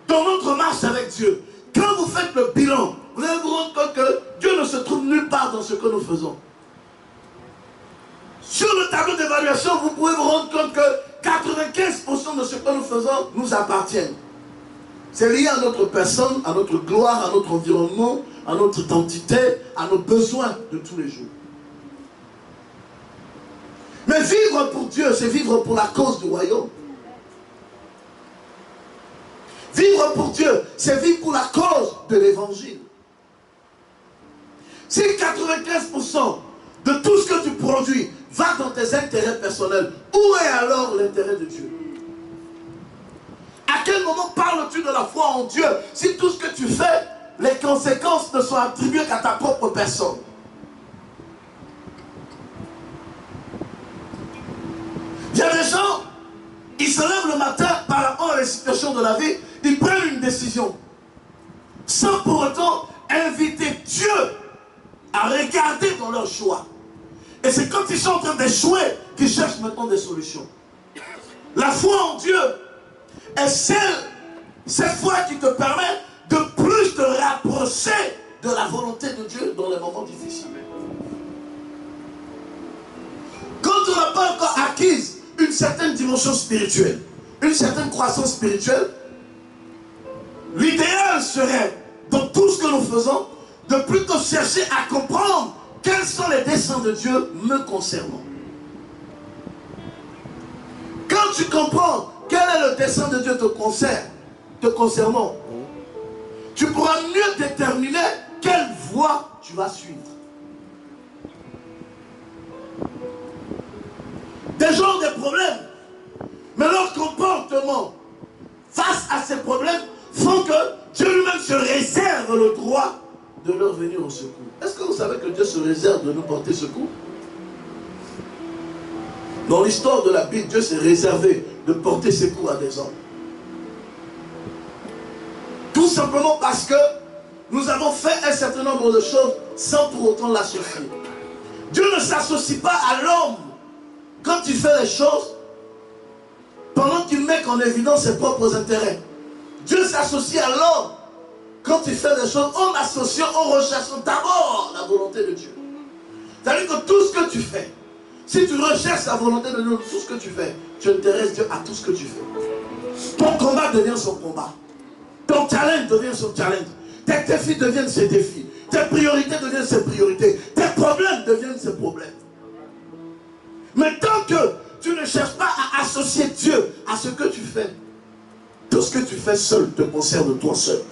dans notre marche avec Dieu, quand vous faites le bilan, vous allez vous rendre compte que Dieu ne se trouve nulle part dans ce que nous faisons. Sur le tableau d'évaluation, vous pouvez vous rendre compte que 95% de ce que nous faisons nous appartiennent. C'est lié à notre personne, à notre gloire, à notre environnement, à notre identité, à nos besoins de tous les jours. Mais vivre pour Dieu, c'est vivre pour la cause du royaume. Vivre pour Dieu, c'est vivre pour la cause de l'évangile. Si 95% de tout ce que tu produis va dans tes intérêts personnels, où est alors l'intérêt de Dieu? À quel moment parles-tu de la foi en Dieu si tout ce que tu fais, les conséquences ne sont attribuées qu'à ta propre personne? Il y a des gens, ils se lèvent le matin par rapport à la situation de la vie, ils prennent une décision sans pour autant inviter Dieu à regarder dans leur choix. Et c'est quand ils sont en train d'échouer qu'ils cherchent maintenant des solutions. La foi en Dieu est cette foi qui te permet de plus sais de la volonté de Dieu dans les moments difficiles. Quand on n'a pas encore acquis une certaine dimension spirituelle, une certaine croissance spirituelle, l'idéal serait, dans tout ce que nous faisons, de plutôt chercher à comprendre quels sont les desseins de Dieu me concernant. Quand tu comprends quel est le dessein de Dieu te concernant, tu pourras mieux déterminer quelle voie tu vas suivre. Des gens ont des problèmes, mais leur comportement face à ces problèmes font que Dieu lui-même se réserve le droit de leur venir au secours. Est-ce que vous savez que Dieu se réserve de nous porter secours? Dans l'histoire de la Bible, Dieu s'est réservé de porter secours à des hommes. Tout simplement parce que nous avons fait un certain nombre de choses sans pour autant l'associer. Dieu ne s'associe pas à l'homme quand il fait les choses pendant qu'il met en évidence ses propres intérêts. Dieu s'associe à l'homme quand il fait des choses en associant, en recherchant d'abord la volonté de Dieu. C'est-à-dire que tout ce que tu fais, si tu recherches la volonté de Dieu dans tout ce que tu fais, tu intéresses Dieu à tout ce que tu fais. Ton combat devient son combat. Ton challenge devient son challenge. Tes défis deviennent ses défis. Tes priorités deviennent ses priorités. Tes problèmes deviennent ses problèmes. Mais tant que tu ne cherches pas à associer Dieu à ce que tu fais, tout ce que tu fais seul te concerne toi seul.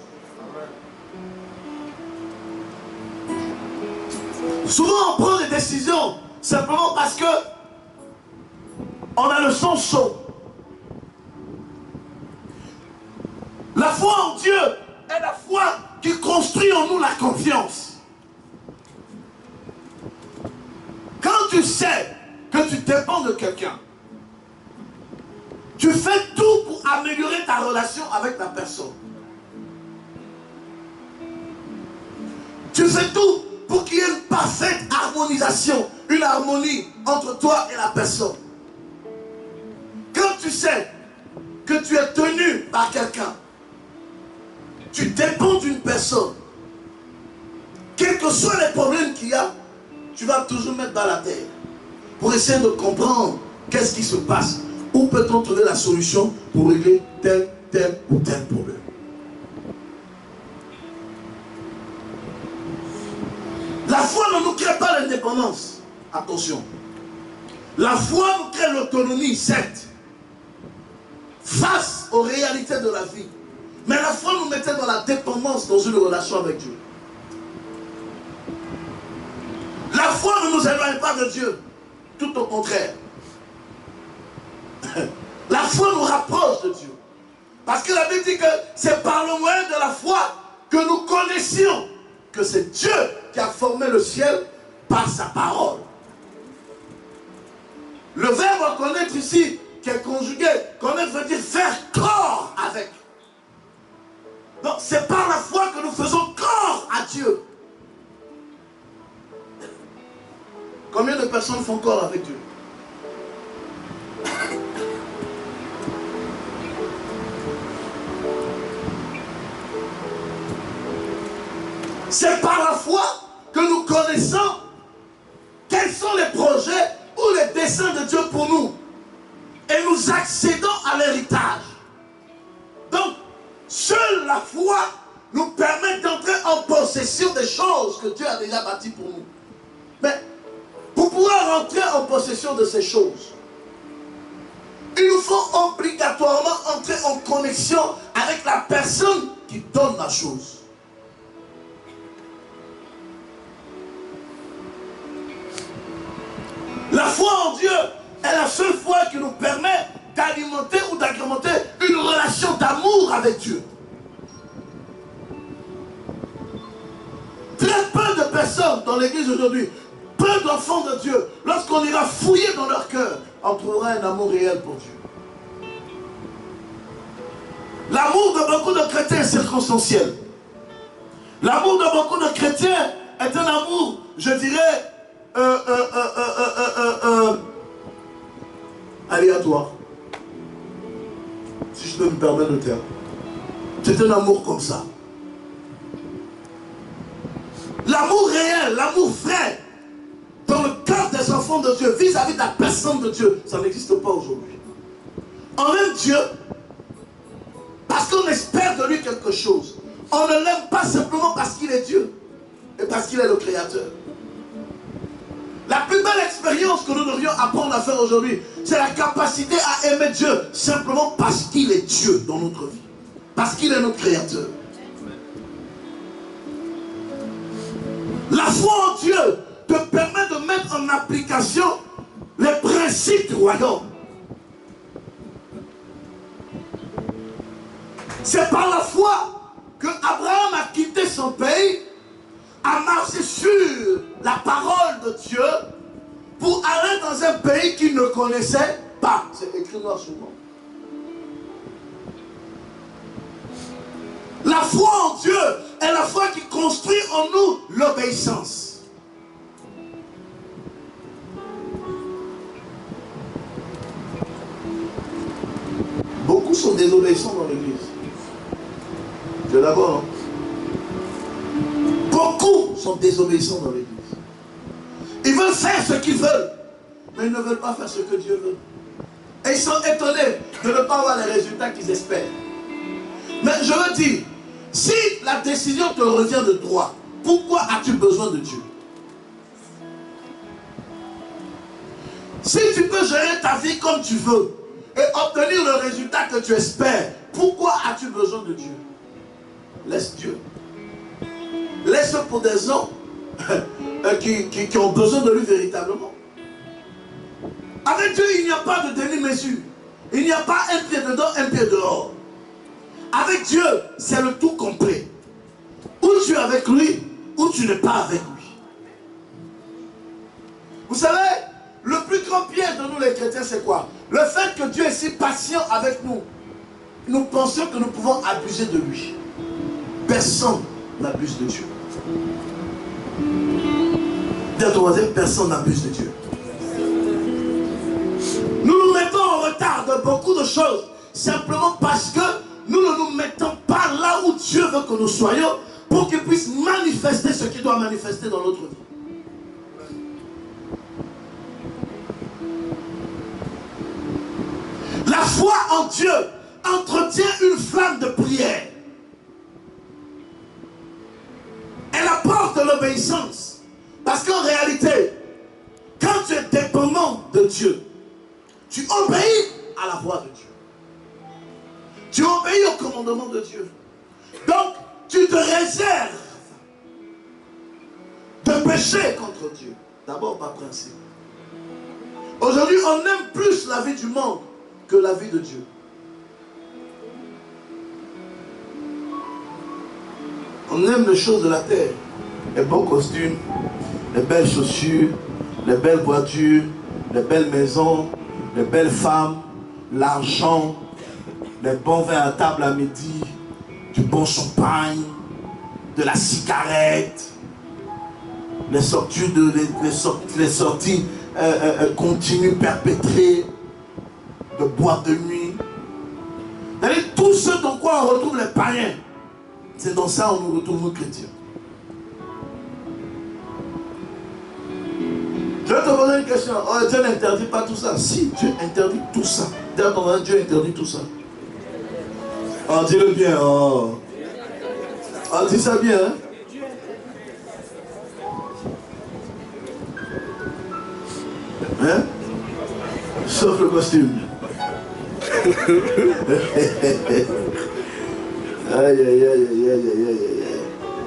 Souvent on prend des décisions simplement parce que on a le sang chaud. La foi en Dieu est la foi qui construit en nous la confiance. Quand tu sais que tu dépends de quelqu'un, tu fais tout pour améliorer ta relation avec la personne. Tu fais tout pour qu'il y ait une parfaite harmonisation, une harmonie entre toi et la personne. Quand tu sais que tu es tenu par quelqu'un, tu dépends d'une personne, quels que soient les problèmes qu'il y a, tu vas toujours mettre dans la terre pour essayer de comprendre qu'est-ce qui se passe. Où peut-on trouver la solution pour régler tel ou tel problème. La foi ne nous crée pas l'indépendance. Attention. La foi nous crée l'autonomie, certes, face aux réalités de la vie. Mais la foi nous mettait dans la dépendance dans une relation avec Dieu. La foi ne nous éloigne pas de Dieu. Tout au contraire. La foi nous rapproche de Dieu. Parce que la Bible dit que c'est par le moyen de la foi que nous connaissions que c'est Dieu qui a formé le ciel par sa parole. Le verbe connaître ici, qui est conjugué, connaître veut dire faire corps avec. Donc c'est par la foi que nous faisons corps à Dieu. Combien de personnes font corps avec Dieu? C'est par la foi que nous connaissons quels sont les projets ou les desseins de Dieu pour nous. Et nous accédons à l'héritage. Donc, seule la foi nous permet d'entrer en possession des choses que Dieu a déjà bâties pour nous. Mais pour pouvoir entrer en possession de ces choses, il nous faut obligatoirement entrer en connexion avec la personne qui donne la chose. La foi en Dieu est la seule foi qui nous permet d'alimenter ou d'agrémenter une relation d'amour avec Dieu. Très peu de personnes dans l'église aujourd'hui, peu d'enfants de Dieu, lorsqu'on ira fouiller dans leur cœur, on trouvera un amour réel pour Dieu. L'amour de beaucoup de chrétiens est circonstanciel. L'amour de beaucoup de chrétiens est un amour, je dirais, aléatoire, si je peux me permettre le terme. C'est un amour comme ça. L'amour réel, l'amour vrai, dans le cœur des enfants de Dieu, vis-à-vis de la personne de Dieu, ça n'existe pas aujourd'hui. On aime Dieu parce qu'on espère de lui quelque chose. On ne l'aime pas simplement parce qu'il est Dieu et parce qu'il est le Créateur. La plus belle expérience que nous devrions apprendre à faire aujourd'hui, c'est la capacité à aimer Dieu simplement parce qu'il est Dieu dans notre vie. Parce qu'il est notre Créateur. La foi en Dieu te permet de mettre en application les principes du royaume. C'est par la foi que Abraham a quitté son pays, a marché sur la parole de Dieu pour aller dans un pays qu'il ne connaissait pas. C'est écrit noir sur blanc. La foi en Dieu est la foi qui construit en nous l'obéissance. Beaucoup sont désobéissants dans l'église. Tu es d'accord, non? Beaucoup sont désobéissants dans l'église. Ils veulent faire ce qu'ils veulent, mais ils ne veulent pas faire ce que Dieu veut. Et ils sont étonnés de ne pas avoir les résultats qu'ils espèrent. Mais je veux dire, si la décision te revient de droit, pourquoi as-tu besoin de Dieu? Si tu peux gérer ta vie comme tu veux et obtenir le résultat que tu espères, pourquoi as-tu besoin de Dieu? Laisse Dieu. Laisse pour des gens qui ont besoin de lui véritablement. Avec Dieu, il n'y a pas de demi-mesure. Il n'y a pas un pied dedans, un pied dehors. Avec Dieu, c'est le tout complet. Ou tu es avec lui, ou tu n'es pas avec lui. Vous savez, le plus grand piège de nous les chrétiens, c'est quoi? Le fait que Dieu est si patient avec nous. Nous pensons que nous pouvons abuser de lui. Personne n'abuse de Dieu. Dis à ton voisin, personne n'abuse de Dieu. Nous nous mettons en retard de beaucoup de choses simplement parce que nous ne nous mettons pas là où Dieu veut que nous soyons pour qu'il puisse manifester ce qu'il doit manifester dans notre vie. La foi en Dieu entretient une flamme de prière. Elle apporte de l'obéissance. Parce qu'en réalité, quand tu es dépendant de Dieu, tu obéis à la voix de Dieu. Tu obéis au commandement de Dieu. Donc, tu te réserves de pécher contre Dieu. D'abord par principe. Aujourd'hui, on aime plus la vie du monde que la vie de Dieu. On aime les choses de la terre. Les beaux costumes, les belles chaussures, les belles voitures, les belles maisons, les belles femmes, l'argent, les bons vins à table à midi, du bon champagne, de la cigarette, les sorties continues perpétrées, de boîtes de nuit. C'est-à-dire tout ce dans quoi on retrouve les païens. C'est dans ça qu'on nous retrouve nous chrétiens. Je vais te poser une question. Oh, Dieu n'interdit pas tout ça. Si, Dieu interdit tout ça. Dieu interdit tout ça. Oh, dis-le bien. Oh, dis ça bien. Hein? Hein? Sauf le costume. Aïe, aïe, aïe, aïe, aïe, aïe, aïe.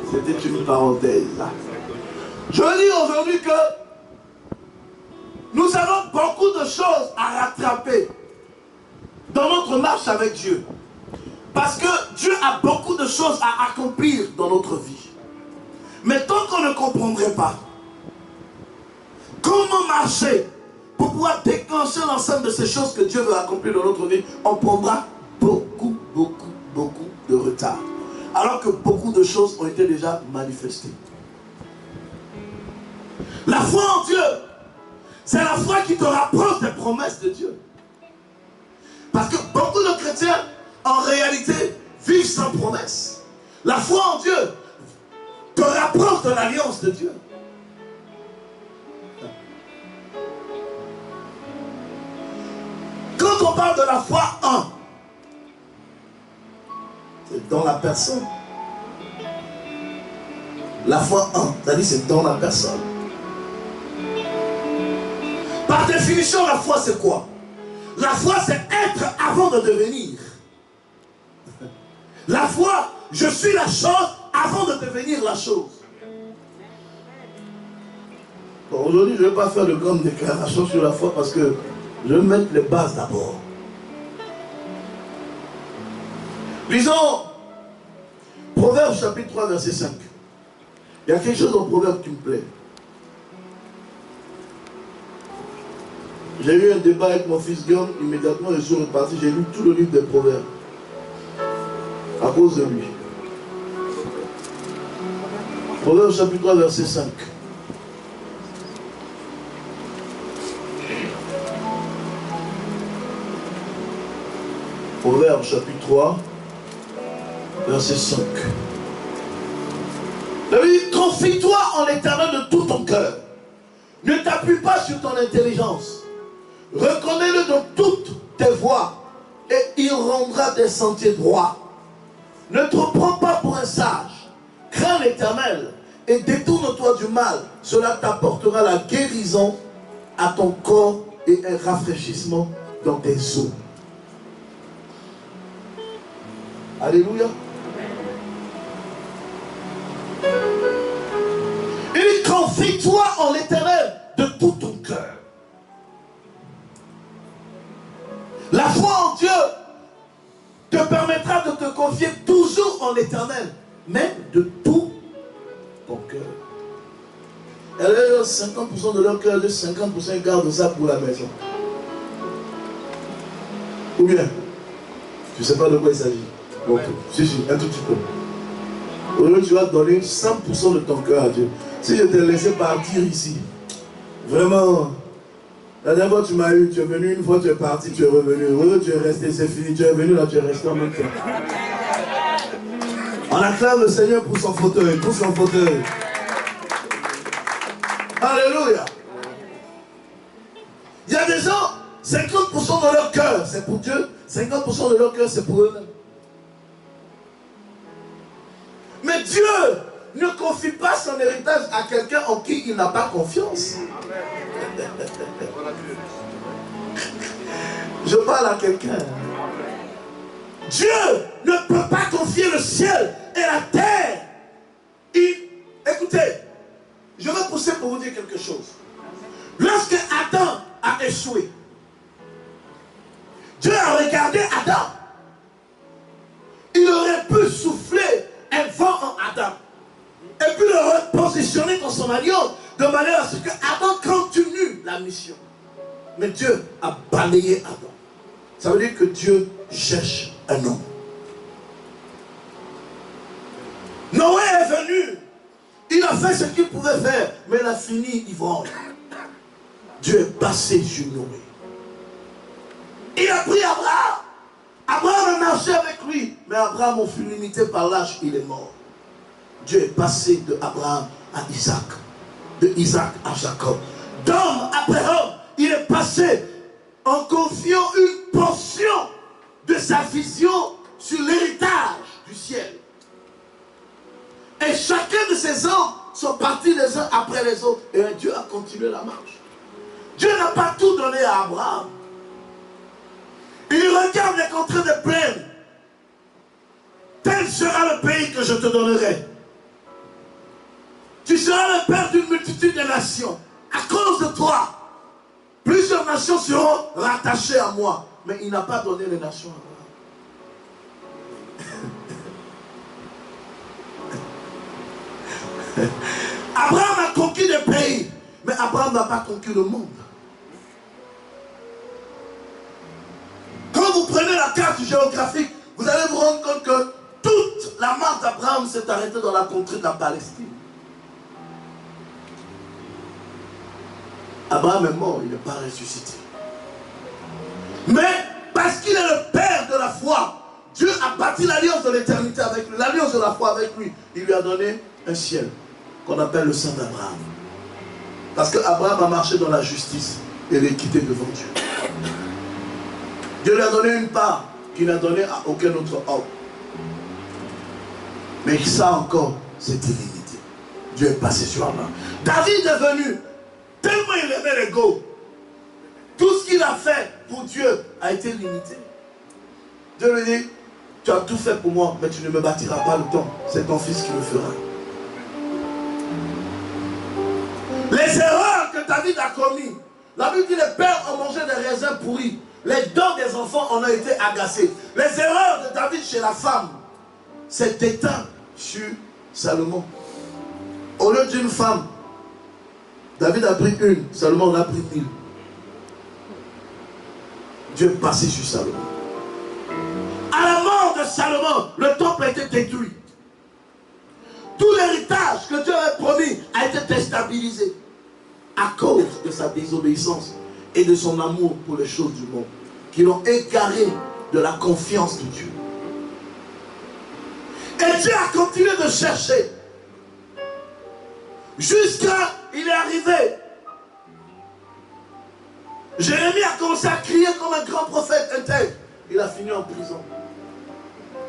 C'était une parenthèse. Je veux dire aujourd'hui que nous avons beaucoup de choses à rattraper dans notre marche avec Dieu. Parce que Dieu a beaucoup de choses à accomplir dans notre vie. Mais tant qu'on ne comprendrait pas comment marcher pour pouvoir déclencher l'ensemble de ces choses que Dieu veut accomplir dans notre vie, on prendra beaucoup de retard. Alors que beaucoup de choses ont été déjà manifestées. La foi en Dieu, c'est la foi qui te rapproche des promesses de Dieu. Parce que beaucoup de chrétiens, en réalité, vivent sans promesse. La foi en Dieu te rapproche de l'alliance de Dieu. Quand on parle de la foi en, c'est dans la personne. La foi en, c'est-à-dire c'est dans la personne. Par définition, la foi c'est quoi? La foi c'est être avant de devenir. La foi, je suis la chose avant de devenir la chose. Bon, aujourd'hui, je ne vais pas faire de grandes déclarations sur la foi parce que je vais mettre les bases d'abord. Lisons Proverbes chapitre 3, verset 5. Il y a quelque chose dans Proverbes qui me plaît. J'ai eu un débat avec mon fils Guillaume, immédiatement je suis reparti, j'ai lu tout le livre des Proverbes. À cause de lui. Proverbes chapitre 3, verset 5. Proverbes chapitre 3, verset 5. David dit, confie-toi en l'Éternel de tout ton cœur. Ne t'appuie pas sur ton intelligence. Reconnais-le dans toutes tes voies et il rendra des sentiers droits. Ne te prends pas pour un sage. Crains l'Éternel et détourne-toi du mal. Cela t'apportera la guérison à ton corps et un rafraîchissement dans tes os. Alléluia. Il dit, confie-toi en l'Éternel de tout ton cœur. La foi en Dieu te permettra de te confier toujours en l'Éternel, même de tout ton cœur. Elle a 50% de leur cœur, de 50% ils gardent ça pour la maison. Ou bien, tu ne sais pas de quoi il s'agit. Bon, si, un tout petit peu. Aujourd'hui, tu vas donner 100% de ton cœur à Dieu. Si je t'ai laissé partir ici, vraiment, la dernière fois tu m'as eu, tu es venu, une fois tu es parti, tu es revenu. Heureux, tu es resté, c'est fini, tu es venu là, tu es resté en même temps. On acclame le Seigneur pour son fauteuil, pour son fauteuil. Alléluia. Il y a des gens, 50% de leur cœur, c'est pour Dieu, 50% de leur cœur, c'est pour eux-mêmes. Mais Dieu ne confie pas son héritage à quelqu'un en qui il n'a pas confiance. Je parle à quelqu'un. Dieu ne peut pas confier le ciel et la terre. Écoutez, je vais pousser pour vous dire quelque chose. Lorsque Adam a échoué, Dieu a regardé Adam. Il aurait pu souffler un vent en Adam. Et puis le repositionner dans son alliance de manière à ce que Adam continue la mission. Mais Dieu a balayé Adam. Ça veut dire que Dieu cherche un homme. Noé est venu. Il a fait ce qu'il pouvait faire, mais il a fini ivrogne. Dieu est passé sur Noé. Il a pris Abraham. Abraham a marché avec lui, mais Abraham a fut limité par l'âge, il est mort. Dieu est passé de Abraham à Isaac, de Isaac à Jacob. D'homme après homme, il est passé en confiant une portion de sa vision sur l'héritage du ciel. Et chacun de ces hommes sont partis les uns après les autres. Et Dieu a continué la marche. Dieu n'a pas tout donné à Abraham. Il regarde les contrées des plaines. Tel sera le pays que je te donnerai. Tu seras le père d'une multitude de nations. À cause de toi, plusieurs nations seront rattachées à moi. Mais il n'a pas donné les nations à Abraham. Abraham a conquis des pays, mais Abraham n'a pas conquis le monde. Quand vous prenez la carte géographique, vous allez vous rendre compte que toute la marche d'Abraham s'est arrêtée dans la contrée de la Palestine. Abraham est mort, il n'est pas ressuscité. Mais parce qu'il est le père de la foi, Dieu a bâti l'alliance de l'éternité avec lui, l'alliance de la foi avec lui. Il lui a donné un ciel qu'on appelle le sein d'Abraham. Parce qu'Abraham a marché dans la justice et l'équité devant Dieu. Dieu lui a donné une part qu'il n'a donnée à aucun autre homme. Mais ça encore, c'était limité. Dieu est passé sur Abraham. David est venu, tellement il aimait l'ego. Tout ce qu'il a fait pour Dieu a été limité. Dieu lui dit, tu as tout fait pour moi, mais tu ne me bâtiras pas le temps. C'est ton fils qui le fera. Les erreurs que David a commises, la Bible dit les pères ont mangé des raisins pourris. Les dents des enfants en ont été agacées. Les erreurs de David chez la femme s'est éteint sur Salomon. Au lieu d'une femme, David a pris une, Salomon en a pris 1000. Dieu est passé sur Salomon. À la mort de Salomon, le temple a été détruit. Tout l'héritage que Dieu avait promis a été déstabilisé à cause de sa désobéissance et de son amour pour les choses du monde, qui l'ont égaré de la confiance de Dieu. Et Dieu a continué de chercher jusqu'à il est arrivé. Jérémie a commencé à crier comme un grand prophète intègre. Il a fini en prison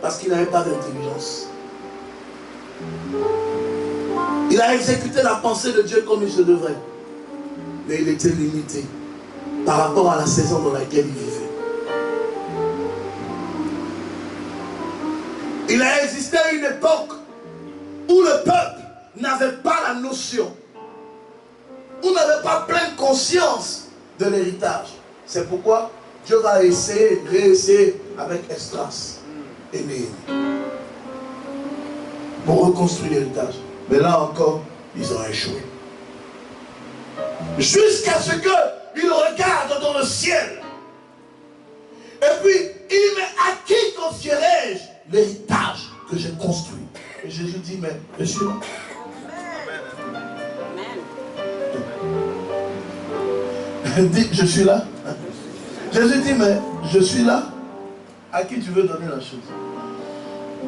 parce qu'il n'avait pas d'intelligence. Il a exécuté la pensée de Dieu comme il se devrait, mais il était limité par rapport à la saison dans laquelle il vivait. Il a existé une époque où le peuple n'avait pas la notion, où n'avait pas pleine conscience de l'héritage. C'est pourquoi Dieu va essayer, réessayer avec Esdras et Néhémie pour reconstruire l'héritage. Mais là encore, ils ont échoué. Jusqu'à ce qu'ils regardent dans le ciel. Et puis, il met à qui confierai-je l'héritage que j'ai construit? Et Jésus dit, mais je suis là. Dit, je suis là. Jésus dit, mais je suis là. À qui tu veux donner la chose?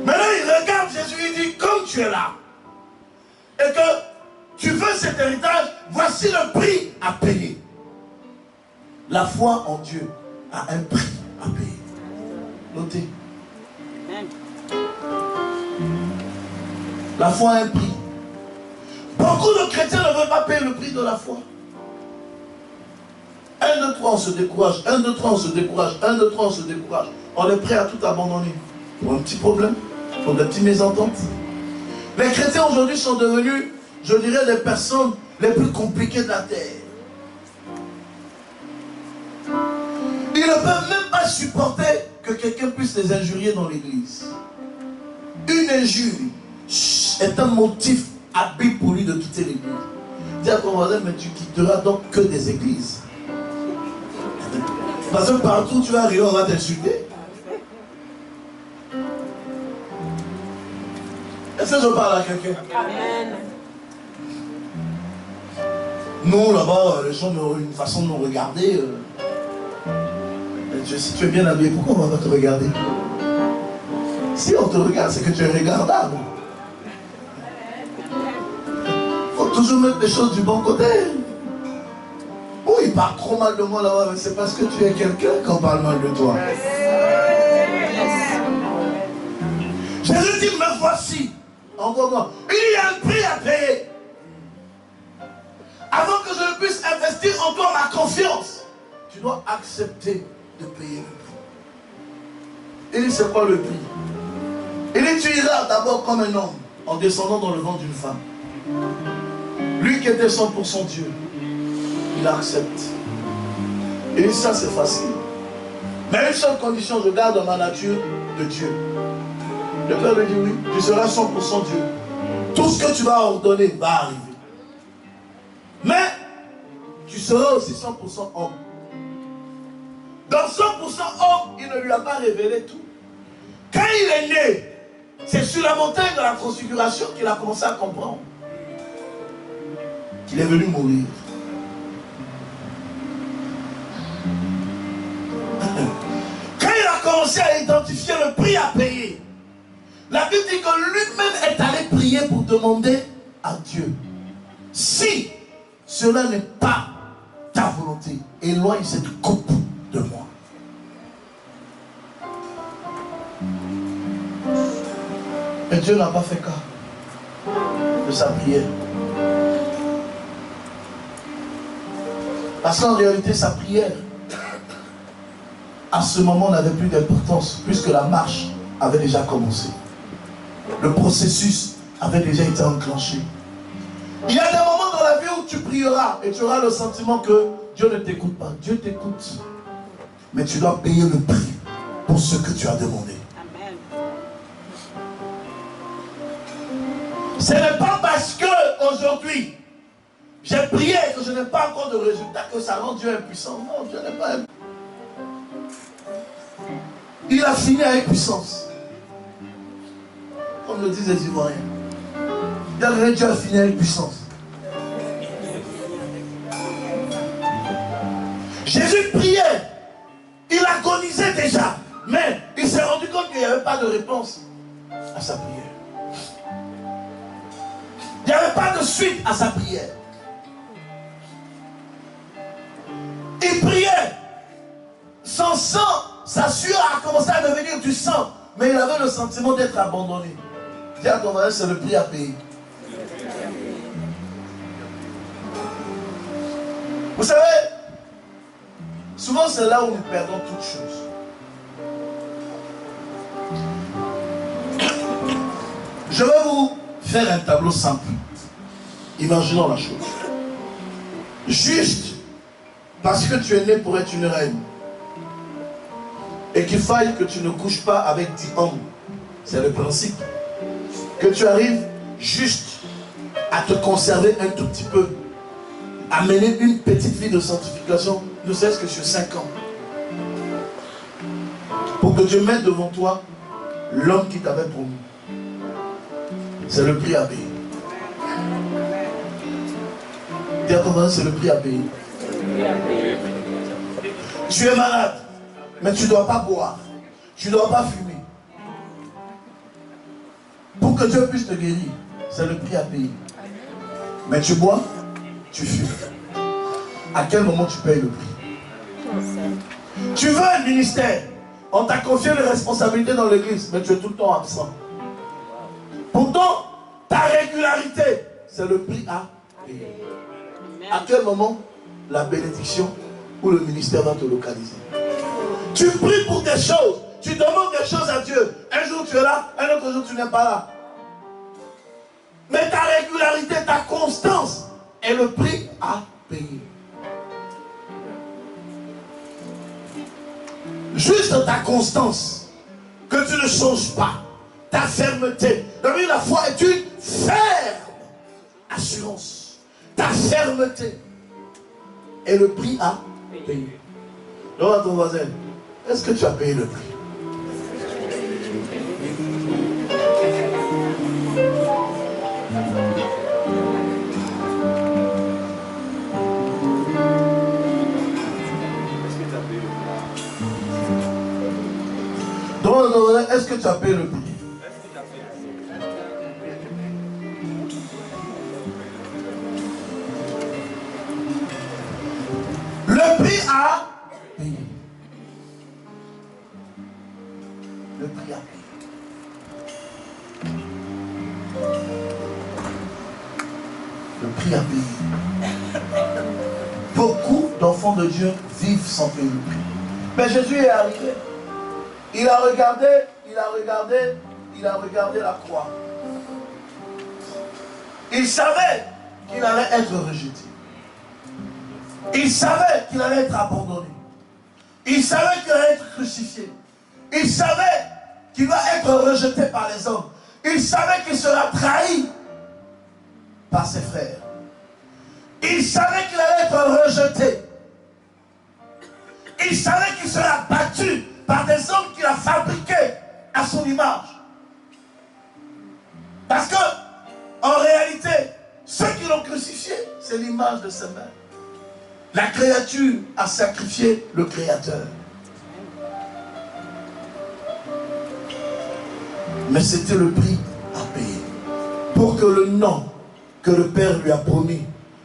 Maintenant, il regarde Jésus, il dit, comme tu es là, et que tu veux cet héritage, voici le prix à payer. La foi en Dieu a un prix à payer. Notez. La foi a un prix. Beaucoup de chrétiens ne veulent pas payer le prix de la foi. 1, 2, 3, on se décourage. 1, 2, 3, on se décourage. 1, 2, 3, on se décourage. On est prêt à tout abandonner. Pour un petit problème, pour des petites mésententes. Les chrétiens aujourd'hui sont devenus, je dirais, les personnes les plus compliquées de la terre. Ils ne peuvent même pas supporter que quelqu'un puisse les injurier dans l'église. Une injure est un motif habile pour lui de quitter l'église. Dis à ton voisin, mais tu quitteras donc que des églises. Parce que partout où tu vas arriver, on va t'insulter. Est-ce que je parle à quelqu'un? Amen. Nous, là-bas, les gens ont une façon de nous regarder. Si tu es bien habillé, pourquoi on ne va pas te regarder? Si on te regarde, c'est que tu es regardable. Il faut toujours mettre les choses du bon côté. Oh, il parle trop mal de moi là-bas, mais c'est parce que tu es quelqu'un qu'on parle mal de toi. Jésus dit, me voici. Encore, il y a un prix à payer. Avant que je puisse investir en toi ma confiance, tu dois accepter de payer le prix. Il dit, c'est quoi le prix? Il dit, tu iras d'abord comme un homme en descendant dans le ventre d'une femme. Lui qui était 100% Dieu, il accepte. Il dit, ça c'est facile. Mais une seule condition, je garde ma nature de Dieu. Le Père lui dit, oui, tu seras 100% Dieu. Tout ce que tu vas ordonner va arriver. Mais tu seras aussi 100% homme. Dans 100% homme, il ne lui a pas révélé tout. Quand il est né, c'est sur la montagne de la transfiguration qu'il a commencé à comprendre qu'il est venu mourir. Quand il a commencé à identifier le prix à payer, la Bible dit que lui-même est allé prier pour demander à Dieu, si cela n'est pas ta volonté, éloigne cette coupe de moi. Et Dieu n'a pas fait cas de sa prière. Parce qu'en réalité, sa prière, à ce moment, n'avait plus d'importance, puisque la marche avait déjà commencé. Le processus avait déjà été enclenché. Il y a des moments dans la vie où tu prieras et tu auras le sentiment que Dieu ne t'écoute pas. Dieu t'écoute. Mais tu dois payer le prix pour ce que tu as demandé. Amen. Ce n'est pas parce que aujourd'hui j'ai prié et que je n'ai pas encore de résultat que ça rend Dieu impuissant. Non, Dieu n'est pas impuissant. Il a fini avec puissance. Comme le disent les Ivoiriens. Dieu a fini avec puissance. Jésus priait. Il agonisait déjà. Mais il s'est rendu compte qu'il n'y avait pas de réponse à sa prière. Il n'y avait pas de suite à sa prière. Il priait. Son sang, sa sueur a commencé à devenir du sang. Mais il avait le sentiment d'être abandonné. Dis à ton voisin, c'est le prix à payer. Vous savez, souvent c'est là où nous perdons toutes choses. Je vais vous faire un tableau simple. Imaginons la chose. Juste parce que tu es né pour être une reine et qu'il faille que tu ne couches pas avec 10 hommes, c'est le principe. Que tu arrives juste à te conserver un tout petit peu, à mener une petite vie de sanctification, ne serait-ce que sur 5 ans. Pour que Dieu mette devant toi l'homme qui t'avait promis. C'est le prix à payer. Dis à ton voisin, c'est le prix à payer. Tu es malade, mais tu ne dois pas boire. Tu ne dois pas fumer. Pour que Dieu puisse te guérir, c'est le prix à payer. Mais tu bois, tu fumes. À quel moment tu payes le prix? Tu veux un ministère, on t'a confié les responsabilités dans l'église, mais tu es tout le temps absent. Pourtant, ta régularité, c'est le prix à payer. À quel moment la bénédiction ou le ministère va te localiser? Tu pries pour des choses, tu demandes des choses à Dieu. Un jour tu es là, un autre jour tu n'es pas là. Mais ta régularité, ta constance est le prix à payer. Juste ta constance, que tu ne changes pas, ta fermeté. La foi est une ferme assurance. Ta fermeté est le prix à payer. Donc à ton voisin, est-ce que tu as payé le prix? Est-ce que tu as payé le prix? Le prix à payer. Le prix à payer. Le prix à payer. Beaucoup d'enfants de Dieu vivent sans payer le prix. Mais Jésus est arrivé. Il a regardé la croix. Il savait qu'il allait être rejeté. Il savait qu'il allait être abandonné. Il savait qu'il allait être crucifié. Il savait qu'il va être rejeté par les hommes. Il savait qu'il sera trahi par ses frères. Il savait qu'il allait être rejeté. Il savait qu'il sera battu par des hommes qu'il a fabriqués à son image. Parce que, en réalité, ceux qui l'ont crucifié, c'est l'image de ses mains. La créature a sacrifié le Créateur. Mais c'était le prix à payer. Pour pour que le nom que le Père lui a promis,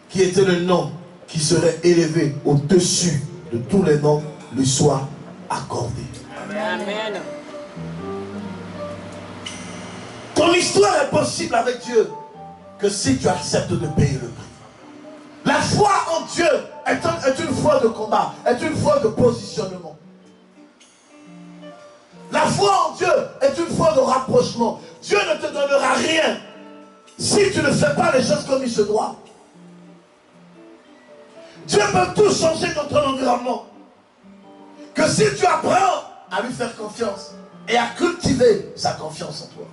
qui était le nom qui serait élevé au-dessus de tous les noms, lui soit accordé. Amen. Ton histoire est possible avec Dieu que si tu acceptes de payer le prix. La foi en Dieu est une foi de combat, est une foi de positionnement. La foi en Dieu est une foi de rapprochement. Dieu ne te donnera rien si tu ne fais pas les choses comme il se doit. Dieu peut tout changer dans ton environnement. Que si tu apprends à lui faire confiance et à cultiver sa confiance en toi.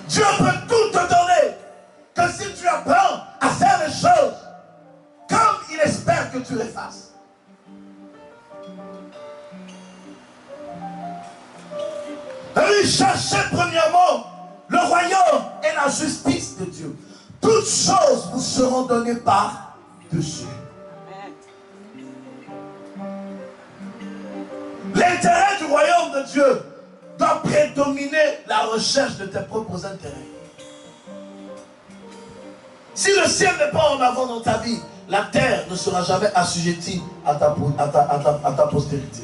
Dieu peut tout te donner. Que si tu apprends à faire les choses comme il espère que tu les fasses. Cherchez premièrement le royaume et la justice de Dieu. Toutes choses vous seront données par-dessus. L'intérêt du royaume de Dieu doit prédominer la recherche de tes propres intérêts. Si le ciel n'est pas en avant dans ta vie, la terre ne sera jamais assujettie à ta postérité.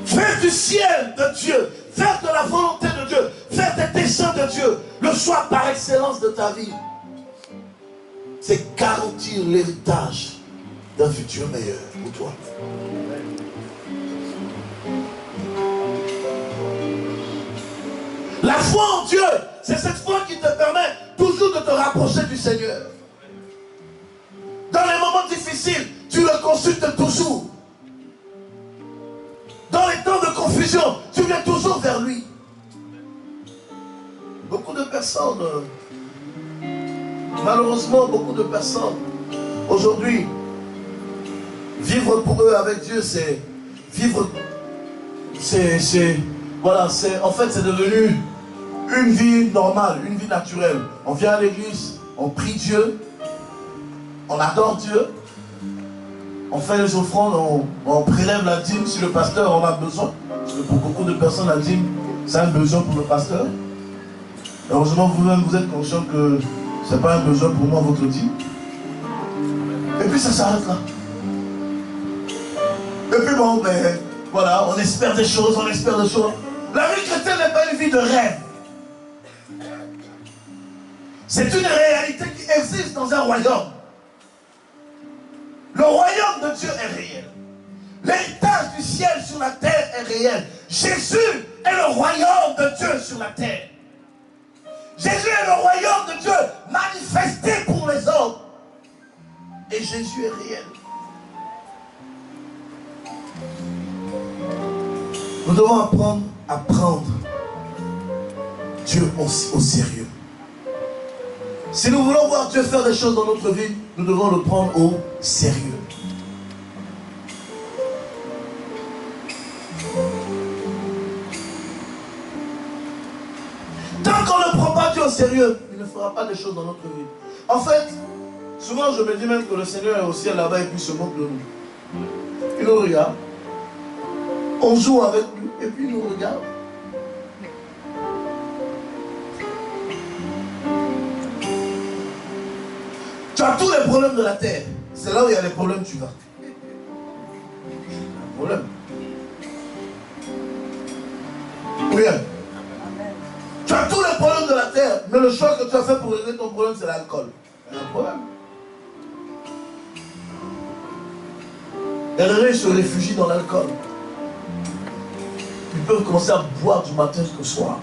Faire du ciel de Dieu, faire de la volonté de Dieu, faire des desseins de Dieu, le choix par excellence de ta vie, c'est garantir l'héritage d'un futur meilleur pour toi. La foi en Dieu, c'est cette foi qui te permet toujours de te rapprocher du Seigneur. Dans les moments difficiles, tu le consultes toujours. Dans les temps de confusion, tu viens toujours vers lui. Beaucoup de personnes, malheureusement, beaucoup de personnes, aujourd'hui, vivre pour eux avec Dieu, c'est vivre, voilà, en fait, c'est devenu une vie normale, une vie naturelle. On vient à l'église, on prie Dieu, on adore Dieu, on fait les offrandes, on prélève la dîme si le pasteur en a besoin. Parce que pour beaucoup de personnes, la dîme, c'est un besoin pour le pasteur. Heureusement, vous-même, vous êtes conscient que ce n'est pas un besoin pour moi, votre dîme. Et puis ça s'arrête là. Et puis bon, ben, voilà, on espère des choses, on espère des choses. La vie chrétienne n'est pas une vie de rêve. C'est une réalité qui existe dans un royaume. Le royaume de Dieu est réel. L'héritage du ciel sur la terre est réel. Jésus est le royaume de Dieu sur la terre. Jésus est le royaume de Dieu manifesté pour les hommes. Et Jésus est réel. Nous devons apprendre à prendre Dieu au sérieux. Si nous voulons voir Dieu faire des choses dans notre vie, nous devons le prendre au sérieux. Tant qu'on ne prend pas Dieu au sérieux, il ne fera pas des choses dans notre vie. En fait, souvent je me dis même que le Seigneur est au ciel là-bas et puis se moque de nous. Il nous regarde. On joue avec lui et puis il nous regarde. Tu as tous les problèmes de la terre. C'est là où il y a les problèmes, tu vas. Un problème. Bien. Tu as tous les problèmes de la terre, mais le choix que tu as fait pour régler ton problème, c'est l'alcool. Il y a un problème. Et les gens se réfugient dans l'alcool. Ils peuvent commencer à boire du matin jusqu'au soir.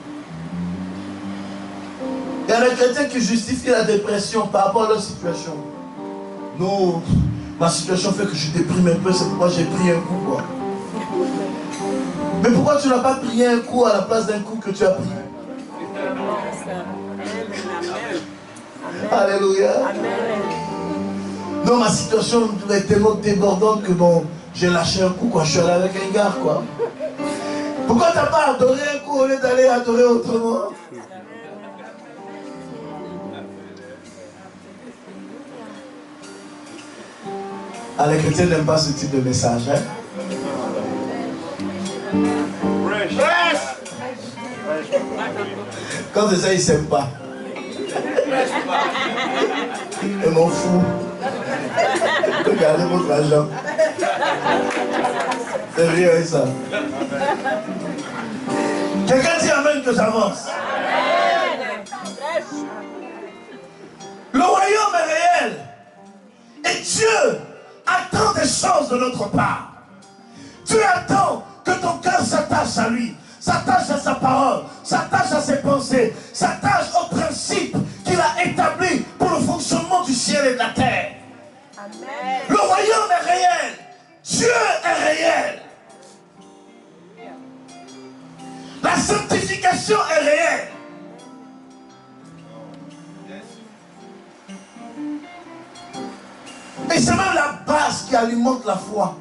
Il y a des chrétiens qui justifient la dépression par rapport à leur situation. Non, ma situation fait que je déprime un peu, c'est pourquoi j'ai pris un coup, quoi. Mais pourquoi tu n'as pas pris un coup à la place d'un coup que tu as pris? Alléluia. Non, ma situation est tellement débordante que bon, j'ai lâché un coup, quoi. Je suis allé avec un gars, quoi. Pourquoi tu n'as pas adoré un coup au lieu d'aller adorer autrement? Ah, les chrétiens n'aiment pas ce type de message, hein? Quand c'est ça, ils ne s'aiment pas. Je m'en fous. Regardez votre argent. C'est rien ça. Quelqu'un dit amen que j'avance. Le royaume est réel. Et Dieu attend des choses de notre part. Dieu attend que ton cœur s'attache à lui, s'attache à sa parole, s'attache à ses pensées, s'attache aux principes qu'il a établis pour le fonctionnement du ciel et de la terre. Amen. Le royaume est réel. Dieu est réel. La sanctification est réelle. Et c'est même la base qui alimente la foi.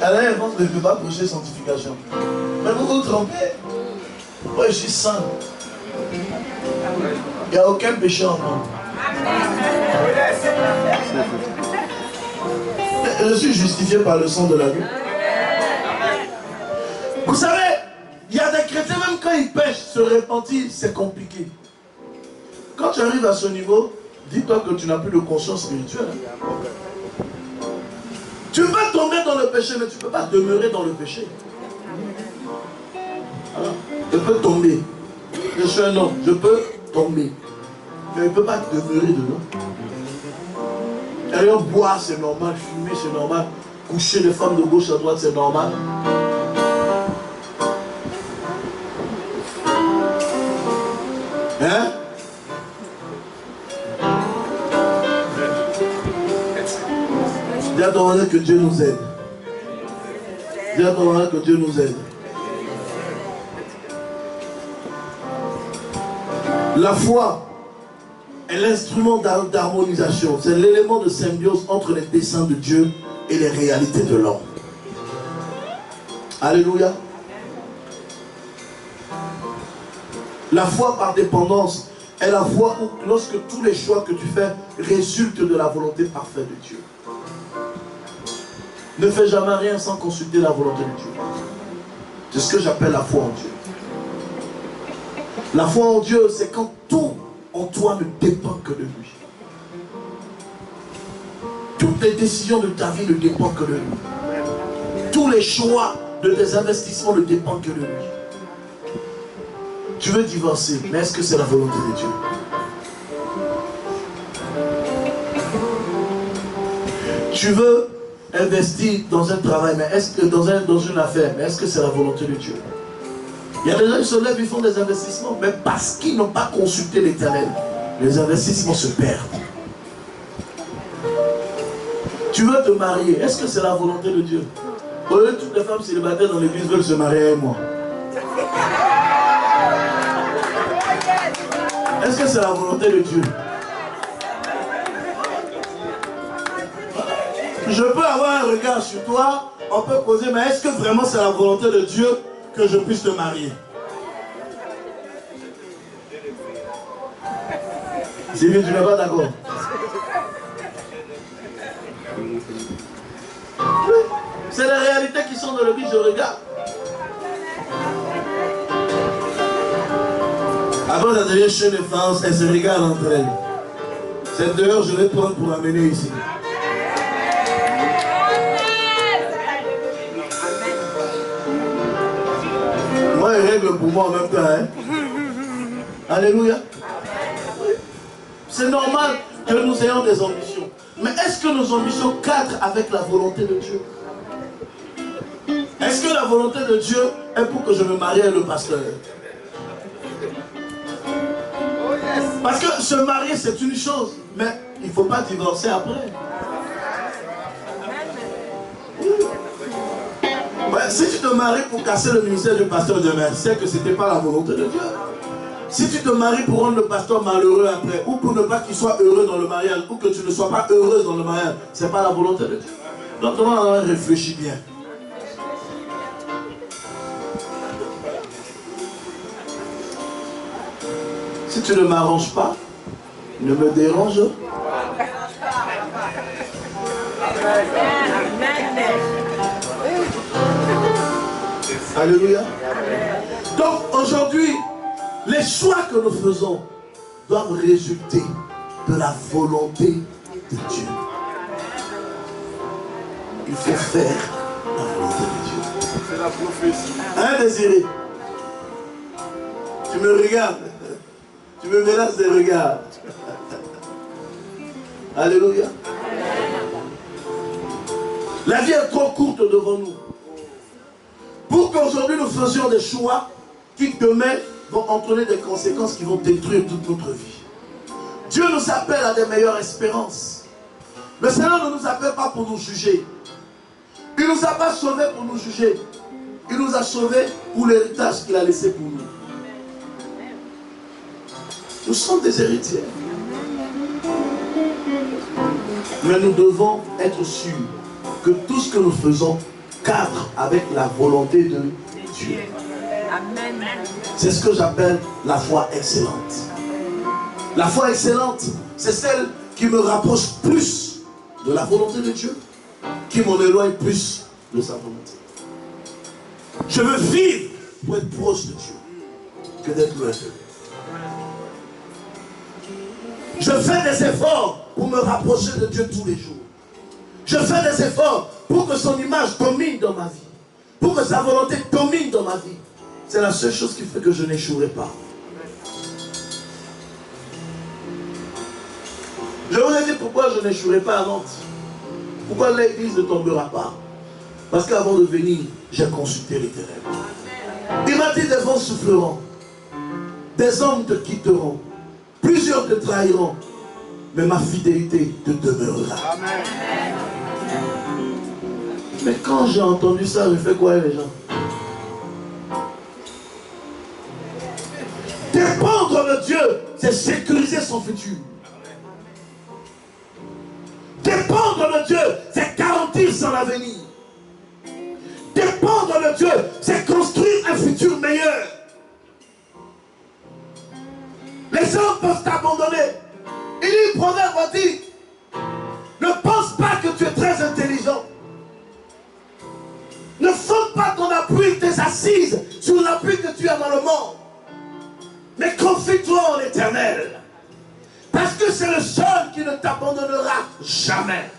Alors, elle pense que je ne peux pas prêcher sanctification. Mais vous vous trompez. Moi, je suis saint. Il n'y a aucun péché en moi. Je suis justifié par le sang de l'agneau. Vous savez, il y a des chrétiens, même quand ils pêchent, se repentir, c'est compliqué. Quand tu arrives à ce niveau, dis-toi que tu n'as plus de conscience spirituelle. Tu peux tomber dans le péché, mais tu ne peux pas demeurer dans le péché. Alors, je peux tomber. Je suis un homme, je peux tomber. Mais je ne peux pas demeurer dedans. D'ailleurs, boire, c'est normal. Fumer, c'est normal. Coucher les femmes de gauche à droite, c'est normal. Hein? Dis à ton voisin que Dieu nous aide. Dis à ton voisin que Dieu nous aide. La foi est l'instrument d'harmonisation. C'est l'élément de symbiose entre les desseins de Dieu et les réalités de l'homme. Alléluia. La foi par dépendance est la foi où lorsque tous les choix que tu fais résultent de la volonté parfaite de Dieu. Ne fais jamais rien sans consulter la volonté de Dieu. C'est ce que j'appelle la foi en Dieu. La foi en Dieu, c'est quand tout en toi ne dépend que de lui. Toutes les décisions de ta vie ne dépendent que de lui. Tous les choix de tes investissements ne dépendent que de lui. Tu veux divorcer, mais est-ce que c'est la volonté de Dieu? Tu veux investir dans un travail, mais est-ce que dans une affaire, mais est-ce que c'est la volonté de Dieu? Il y a des gens qui se lèvent, ils font des investissements, mais parce qu'ils n'ont pas consulté l'Éternel, les investissements se perdent. Tu veux te marier, est-ce que c'est la volonté de Dieu? Toutes les femmes célibataires dans l'église veulent se marier avec moi. Est-ce que c'est la volonté de Dieu? Je peux avoir un regard sur toi, on peut poser, mais est-ce que vraiment c'est la volonté de Dieu que je puisse te marier? Sylvie, tu n'es pas d'accord? Oui, c'est les réalités qui sont dans le Bible, je regarde. Avant ça devient chez les femmes, elles se regardent entre elles. Cette dehors, je vais prendre pour l'amener ici. Moi, il règle pour moi en même temps. Hein? Alléluia. C'est normal que nous ayons des ambitions. Mais est-ce que nos ambitions cadrent avec la volonté de Dieu? Est-ce que la volonté de Dieu est pour que je me marie avec le pasteur? Parce que se marier, c'est une chose. Mais il ne faut pas divorcer après. Ouais, si tu te maries pour casser le ministère du pasteur demain, c'est que ce n'était pas la volonté de Dieu. Si tu te maries pour rendre le pasteur malheureux après, ou pour ne pas qu'il soit heureux dans le mariage, ou que tu ne sois pas heureuse dans le mariage, ce n'est pas la volonté de Dieu. Donc, on réfléchit bien. Si tu ne m'arranges pas, ne me dérange pas. Alléluia. Donc aujourd'hui, les choix que nous faisons doivent résulter de la volonté de Dieu. Il faut faire la volonté de Dieu. C'est la prophétie. Hein, Désiré? Tu me regardes. Tu me menaces des regards. Alléluia. La vie est trop courte devant nous pour qu'aujourd'hui nous faisions des choix qui demain vont entraîner des conséquences qui vont détruire toute notre vie. Dieu nous appelle à des meilleures espérances. Le Seigneur ne nous appelle pas pour nous juger. Il ne nous a pas sauvés pour nous juger. Il nous a sauvés pour l'héritage qu'il a laissé pour nous. Nous sommes des héritiers. Mais nous devons être sûrs que tout ce que nous faisons cadre avec la volonté de Dieu. Amen. C'est ce que j'appelle la foi excellente. La foi excellente, c'est celle qui me rapproche plus de la volonté de Dieu, qui m'en éloigne plus de sa volonté. Je veux vivre pour être proche de Dieu que d'être loin de lui. Je fais des efforts pour me rapprocher de Dieu tous les jours. Je fais des efforts pour que son image domine dans ma vie. Pour que sa volonté domine dans ma vie. C'est la seule chose qui fait que je n'échouerai pas. Je vous ai dit pourquoi je n'échouerai pas à Nantes. Pourquoi l'église ne tombera pas. Parce qu'avant de venir, j'ai consulté l'Éternel. Il m'a dit: des vents souffleront. Des hommes te quitteront. Plusieurs te trahiront. Mais ma fidélité te demeurera. Amen. Mais quand j'ai entendu ça, je fais quoi les gens? Dépendre de Dieu, c'est sécuriser son futur. Dépendre de Dieu, c'est garantir son avenir. Dépendre de Dieu, c'est construire un futur meilleur. Les gens peuvent t'abandonner. Il dit, Proverbe dit, ne pense pas que tu es très intelligent. Ne fonde pas ton appui, tes assises sur l'appui que tu as dans le monde. Mais confie-toi en l'Éternel. Parce que c'est le seul qui ne t'abandonnera jamais.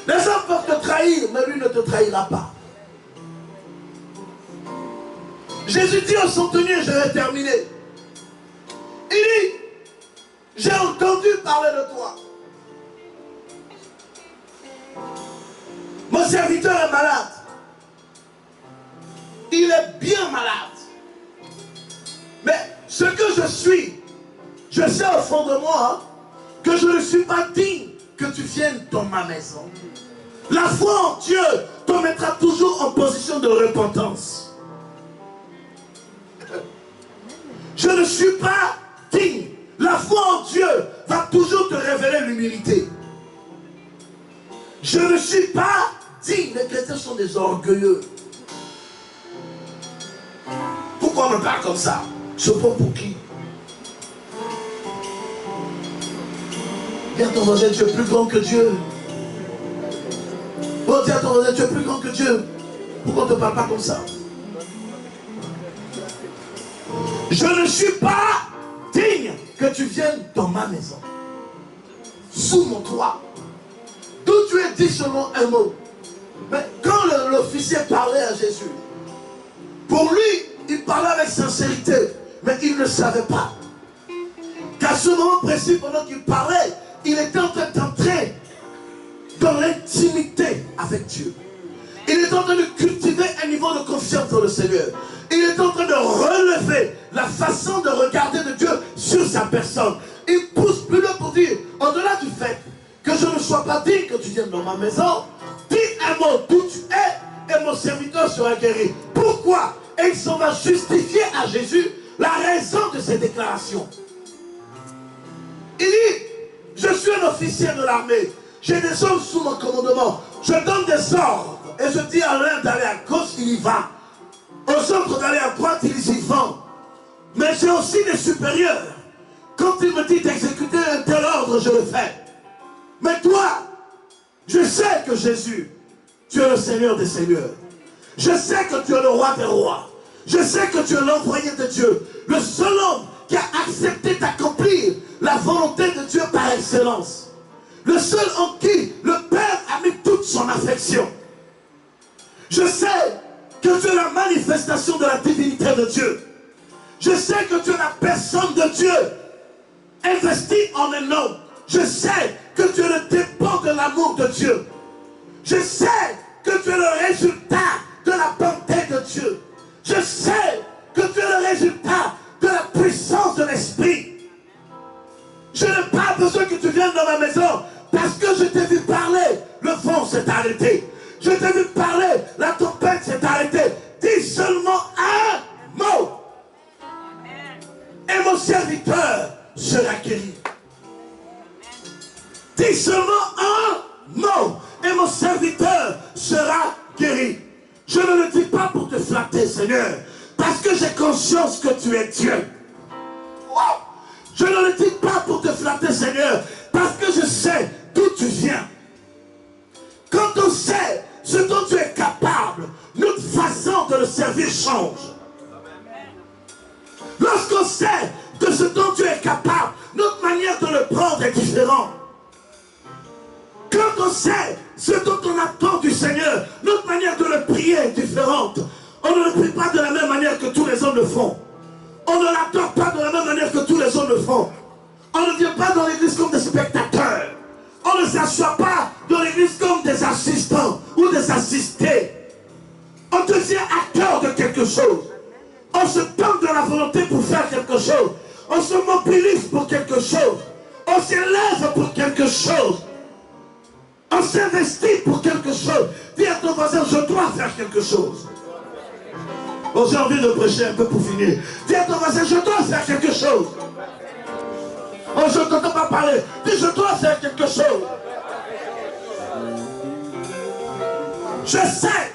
Les hommes peuvent te trahir, mais lui ne te trahira pas. Jésus dit au centenier, je vais terminer. Il dit, j'ai entendu parler de toi. Mon serviteur est malade. Il est bien malade. Mais ce que je suis, je sais au fond de moi que je ne suis pas digne que tu viennes dans ma maison. La foi en Dieu te mettra toujours en position de repentance. Je ne suis pas digne. La foi en Dieu va toujours te révéler l'humilité. Je ne suis pas digne. Les chrétiens sont des orgueilleux. Pourquoi on me parle comme ça? Je prends pour qui? Dis à ton voisin, tu es plus grand que Dieu. Oh, dis à ton voisin, tu es plus grand que Dieu. Pourquoi on ne te parle pas comme ça? Je ne suis pas digne que tu viennes dans ma maison, sous mon toit, d'où tu es dit seulement un mot. Mais quand l'officier parlait à Jésus, pour lui, il parlait avec sincérité, mais il ne savait pas qu'à ce moment précis, pendant qu'il parlait, il était en train d'entrer dans l'intimité avec Dieu. Il est en train de cultiver un niveau de confiance dans le Seigneur. Il est en train de relever la façon de regarder de Dieu sur sa personne. Il pousse plus loin pour dire, au-delà du fait que je ne sois pas digne que tu viennes dans ma maison, dis un mot d'où tu es et mon serviteur sera guéri. Pourquoi? Et il s'en va justifier à Jésus la raison de ses déclarations. Il dit, je suis un officier de l'armée, j'ai des hommes sous mon commandement, je donne des ordres et je dis à l'un d'aller à gauche, il y va. Aux autres d'aller à droite, ils y vont. Mais j'ai aussi des supérieurs. Quand il me dit d'exécuter un tel ordre, je le fais. Mais toi, je sais que Jésus, tu es le Seigneur des Seigneurs. Je sais que tu es le roi des rois. Je sais que tu es l'envoyé de Dieu. Le seul homme qui a accepté d'accomplir la volonté de Dieu par excellence. Le seul en qui le Père a mis toute son affection. Je sais que tu es la manifestation de la divinité de Dieu. Je sais que tu es la personne de Dieu investie en un homme. Je sais que tu es le dépôt de l'amour de Dieu. Je sais que tu es le résultat de la bonté de Dieu. Je sais que tu es le résultat de la puissance de l'Esprit. Je n'ai pas besoin que tu viennes dans ma maison parce que je t'ai vu parler, le vent s'est arrêté. Je t'ai vu parler, la tempête s'est arrêtée. Dis seulement un mot. Et mon serviteur sera guéri. Dis seulement un mot. Et mon serviteur sera guéri. Je ne le dis pas pour te flatter, Seigneur, parce que j'ai conscience que tu es Dieu. Wow. Je ne le dis pas pour te flatter, Seigneur, parce que je sais d'où tu viens. Quand on sait ce dont tu es capable, notre façon de le servir change. Lorsqu'on sait de ce dont tu es capable, notre manière de le prendre est différente. Quand on sait ce dont on attend du Seigneur, notre manière de le prier est différente. On ne le prie pas de la même manière que tous les hommes le font. On ne l'adore pas de la même manière que tous les hommes le font. On ne vient pas dans l'église comme des spectateurs. On ne s'assoit pas dans l'église comme des assistants ou des assistés. On devient acteur de quelque chose. On se donne de la volonté pour faire quelque chose. On se mobilise pour quelque chose. On s'élève pour quelque chose. On s'investit pour quelque chose. Dis à ton voisin, je dois faire quelque chose. Bon, j'ai envie de prêcher un peu pour finir. Dis à ton voisin, je dois faire quelque chose. Oh, je ne t'entends pas parler. Dis, je dois faire quelque chose. Je sais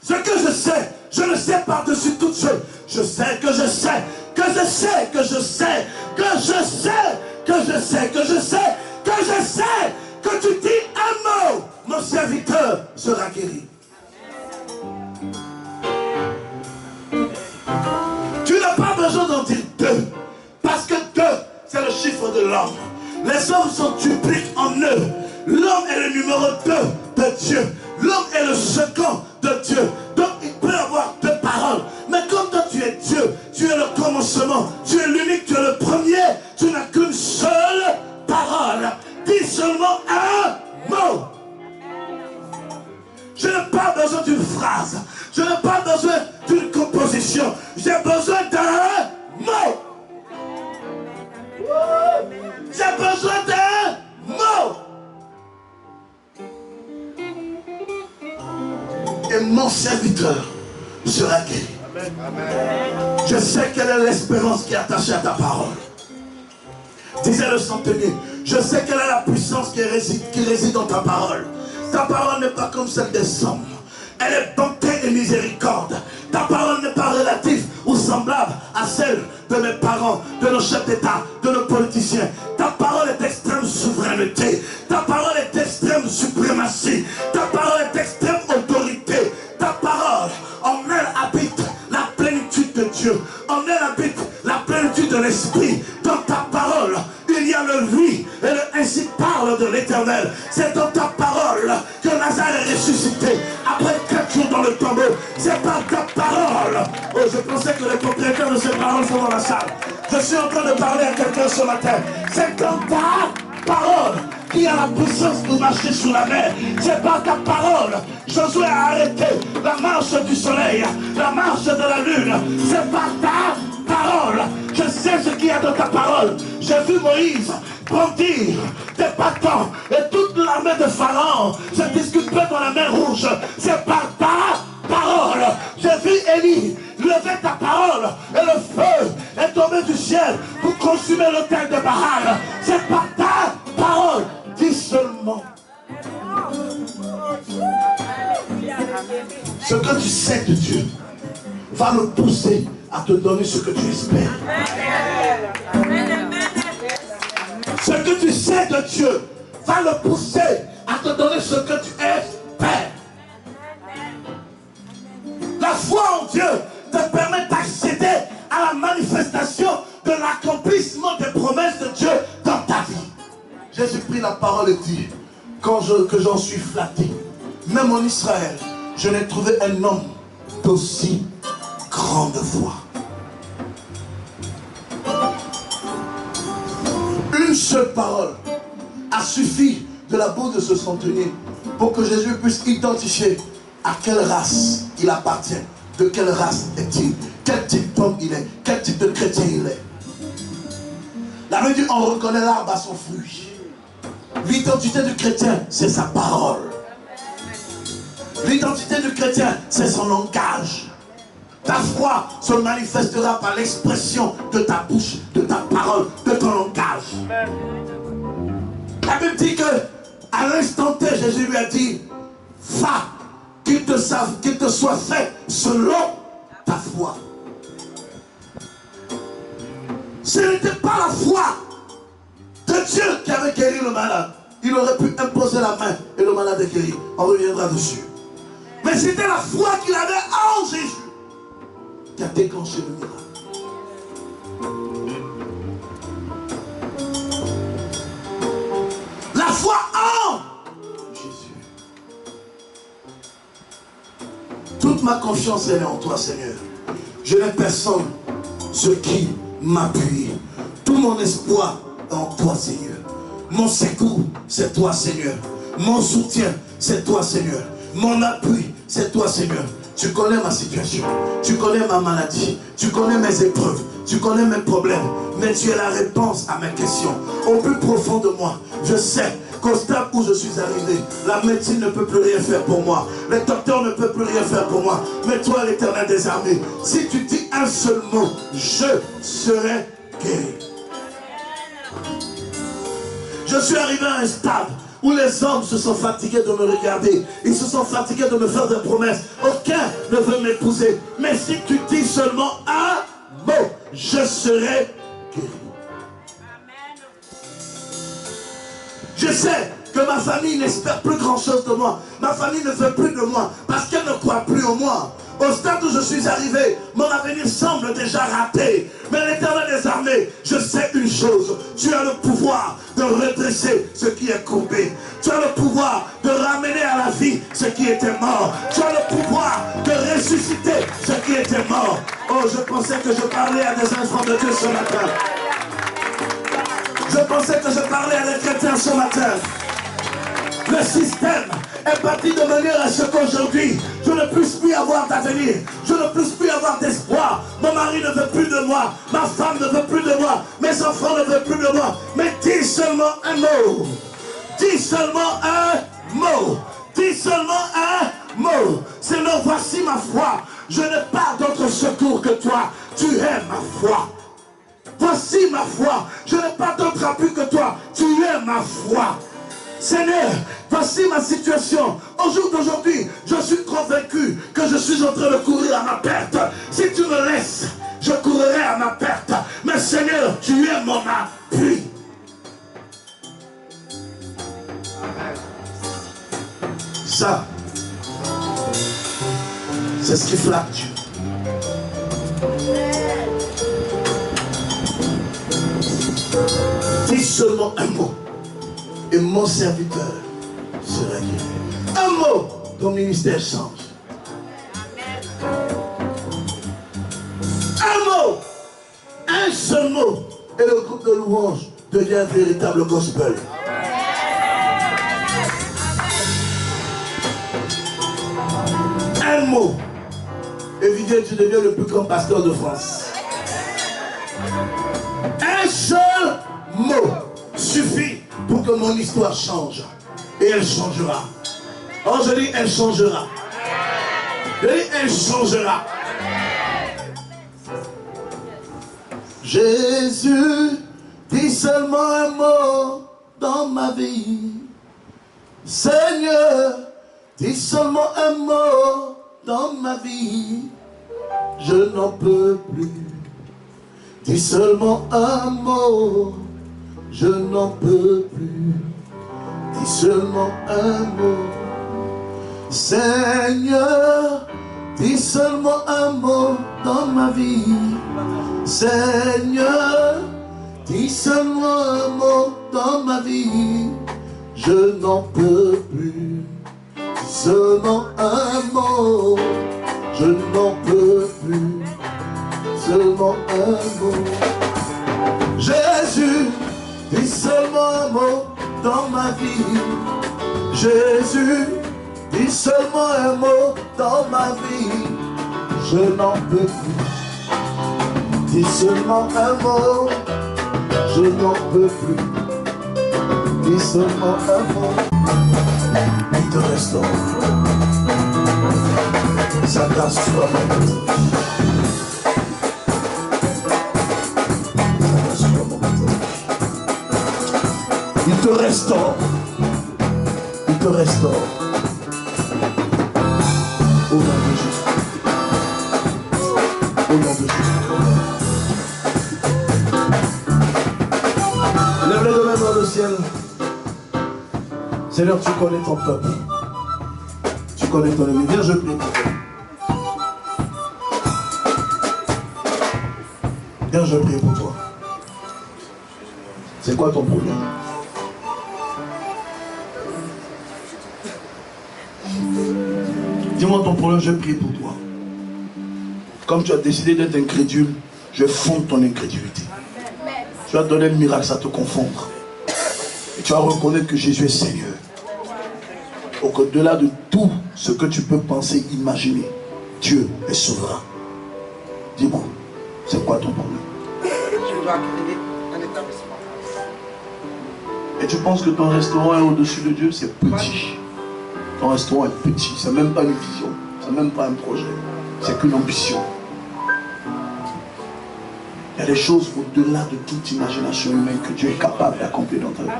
ce que je sais. Je le sais par-dessus toutes choses. Je sais que je sais, que je sais, que je sais, que je sais, que je sais, que je sais, que je sais, que tu dis un mot, mon serviteur sera guéri. Tu n'as pas besoin d'en dire deux, parce que deux, c'est le chiffre de l'homme. Les hommes sont dupliques en eux. L'homme est le numéro 2 de Dieu. L'homme est le second de Dieu. Donc il peut avoir deux paroles. Mais comme toi tu es Dieu, tu es le commencement, tu es l'unique, tu es le premier, tu n'as qu'une seule parole. Dis seulement un mot. Je n'ai pas besoin d'une phrase. Je n'ai pas besoin d'une composition. J'ai besoin d'un mot. J'ai besoin d'un mot. Et mon serviteur sera guéri. Je sais quelle est l'espérance qui est attachée à ta parole. Disait le centenier, je sais quelle est la puissance qui réside dans ta parole. Ta parole n'est pas comme celle des hommes. Elle est bonté et miséricorde. Ta parole n'est pas relative ou semblable à celle de mes parents, de nos chefs d'État, de nos politiciens. Ta parole est d'extrême souveraineté. Ta parole est d'extrême suprématie. Ta parole est d'extrême autorité. Ta parole, en elle habite la plénitude de Dieu. En elle habite la plénitude de l'Esprit. Dans ta parole, il y a le lui et le ainsi parle de l'Éternel. C'est dans ta parole que Lazare est ressuscité après 4 jours dans le tombeau. C'est par ta parole. Oh, je pensais que les propriétaires de ces paroles sont dans la salle. Je suis en train de parler à quelqu'un ce matin. C'est dans ta parole qui a la puissance de marcher sur la mer. C'est par ta parole. Josué a arrêté la marche du soleil, la marche de la lune. C'est par ta parole. Je sais ce qu'il y a dans ta parole. J'ai vu Moïse brandir des bâtons et toute l'armée de Pharaon se disculper dans la mer Rouge. C'est par ta parole. J'ai vu Élie lever ta parole et le feu est tombé du ciel pour consumer l'autel de Baal. C'est par ta parole. Dis seulement ce que tu sais de Dieu va le pousser à te donner ce que tu espères. Ce que tu sais de Dieu va le pousser à te donner ce que tu espères. parole dit, que j'en suis flatté, même en Israël, je n'ai trouvé un homme d'aussi grande foi. Une seule parole a suffi de la bouche de ce centenier pour que Jésus puisse identifier à quelle race il appartient, de quelle race est-il, quel type d'homme il est, quel type de chrétien il est. La Bible dit, on reconnaît l'arbre à son fruit. L'identité du chrétien, c'est sa parole. L'identité du chrétien, c'est son langage. Ta foi se manifestera par l'expression de ta bouche, de ta parole, de ton langage. La Bible dit que à l'instant T, Jésus lui a dit, va, qu'il te soit fait selon ta foi. Ce n'était pas la foi de Dieu qui avait guéri le malade. Il aurait pu imposer la main et le malade est guéri. On reviendra dessus. Mais c'était la foi qu'il avait en Jésus qui a déclenché le miracle. La foi en Jésus. Toute ma confiance elle est en toi, Seigneur. Je n'ai personne sur qui m'appuyer. Tout mon espoir est en toi, Seigneur. Mon secours, c'est toi, Seigneur. Mon soutien, c'est toi, Seigneur. Mon appui, c'est toi, Seigneur. Tu connais ma situation, tu connais ma maladie, tu connais mes épreuves, tu connais mes problèmes, mais tu es la réponse à mes questions. Au plus profond de moi, je sais qu'au stade où je suis arrivé, la médecine ne peut plus rien faire pour moi, les docteurs ne peuvent plus rien faire pour moi, mais toi, l'Éternel des armées, si tu dis un seul mot, je serai guéri. Je suis arrivé à un stade où les hommes se sont fatigués de me regarder. Ils se sont fatigués de me faire des promesses. Aucun ne veut m'épouser. Mais si tu dis seulement un mot, je serai guéri. Je sais que ma famille n'espère plus grand chose de moi. Ma famille ne veut plus de moi parce qu'elle ne croit plus en moi. Au stade où je suis arrivé, mon avenir semble déjà raté. Mais l'Éternel des armées, je sais une chose. Tu as le pouvoir de redresser ce qui est courbé. Tu as le pouvoir de ramener à la vie ce qui était mort. Tu as le pouvoir de ressusciter ce qui était mort. Oh, je pensais que je parlais à des enfants de Dieu ce matin. Je pensais que je parlais à des chrétiens ce matin. Le système est parti de manière à ce qu'aujourd'hui, je ne puisse plus avoir d'avenir. Je ne puisse plus avoir d'espoir. Mon mari ne veut plus de moi. Ma femme ne veut plus de moi. Mes enfants ne veulent plus de moi. Mais dis seulement un mot. Dis seulement un mot. Dis seulement un mot. Seigneur, voici ma foi. Je n'ai pas d'autre secours que toi. Tu es ma foi. Voici ma foi. Je n'ai pas d'autre appui que toi. Tu es ma foi. Seigneur, voici ma situation. Au jour d'aujourd'hui, je suis convaincu que je suis en train de courir à ma perte. Si tu me laisses, je courrai à ma perte. Mais Seigneur, tu es mon appui. Ça, c'est ce qui flatte Dieu. Dis seulement un mot. Et mon serviteur sera guéri. Un mot, ton ministère change. Un mot, un seul mot, et le groupe de louanges devient un véritable gospel. Un mot, et Vivier, tu deviens le plus grand pasteur de France. Un seul mot suffit pour que mon histoire change. Et elle changera. Oh, je dis, elle changera. Je dis, elle changera. Jésus, dis seulement un mot dans ma vie. Seigneur, dis seulement un mot dans ma vie. Je n'en peux plus. Dis seulement un mot. Je n'en peux plus. Dis seulement un mot. Seigneur, dis seulement un mot dans ma vie. Seigneur, dis seulement un mot dans ma vie. je n'en peux plus. Seulement un mot, je n'en peux plus. Seulement un mot. Jésus, dis seulement un mot dans ma vie. Jésus, dis seulement un mot dans ma vie. Je n'en peux plus. Dis seulement un mot, je n'en peux plus. Dis seulement un mot. Il te restaure. Sa grâce soit maintenant. Il te restaure. Il te restaure. Au nom de Jésus. Au nom de Jésus. Lève les deux mains dans le ciel. Seigneur, tu connais ton peuple. Tu connais ton ennemi. Viens, je prie pour toi. Viens, je prie pour toi. C'est quoi ton problème? Dis-moi ton problème, je prie pour toi. Comme tu as décidé d'être incrédule, je fonde ton incrédulité. Tu vas donner le miracle à te confondre. Et tu vas reconnaître que Jésus est Seigneur. Au-delà de tout ce que tu peux penser, imaginer, Dieu est souverain. Dis-moi, c'est quoi ton problème? Je dois créer un établissement. Et tu penses que ton restaurant est au-dessus de Dieu? C'est petit. Ton restaurant est petit. C'est même pas une vision. C'est même pas un projet. C'est qu'une ambition. Il y a des choses au-delà de toute imagination humaine que Dieu est capable d'accomplir dans ta vie.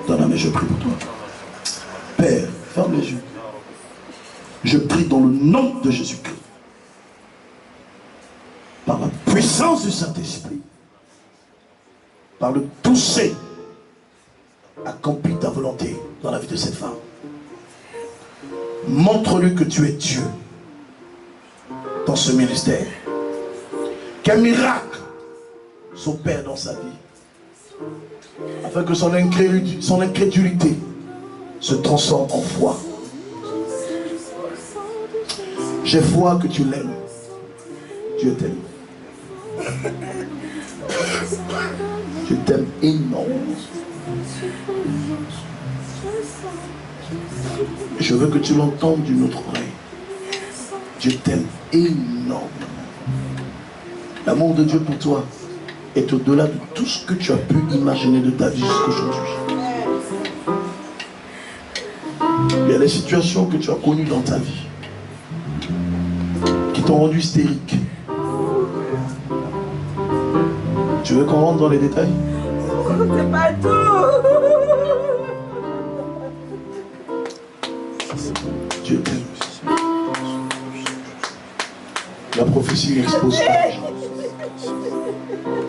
Donne la main, je prie pour toi. Père, ferme les yeux. Je prie dans le nom de Jésus-Christ. Par la puissance du Saint-Esprit. Par le toucher. Accomplis ta volonté dans la vie de cette femme. Montre-lui que tu es Dieu dans ce ministère. Qu'un miracle s'opère dans sa vie. Afin que son incrédulité se transforme en foi. J'ai foi que tu l'aimes. Dieu t'aime. Je t'aime énormément. Et je veux que tu l'entendes d'une autre oreille. Dieu t'aime énormément. L'amour de Dieu pour toi est au-delà de tout ce que tu as pu imaginer de ta vie jusqu'aujourd'hui. Il y a des situations que tu as connues dans ta vie qui t'ont rendu hystérique. Tu veux qu'on rentre dans les détails? C'est pas tout. Dieu t'aime. La prophétie n'expose pas les gens.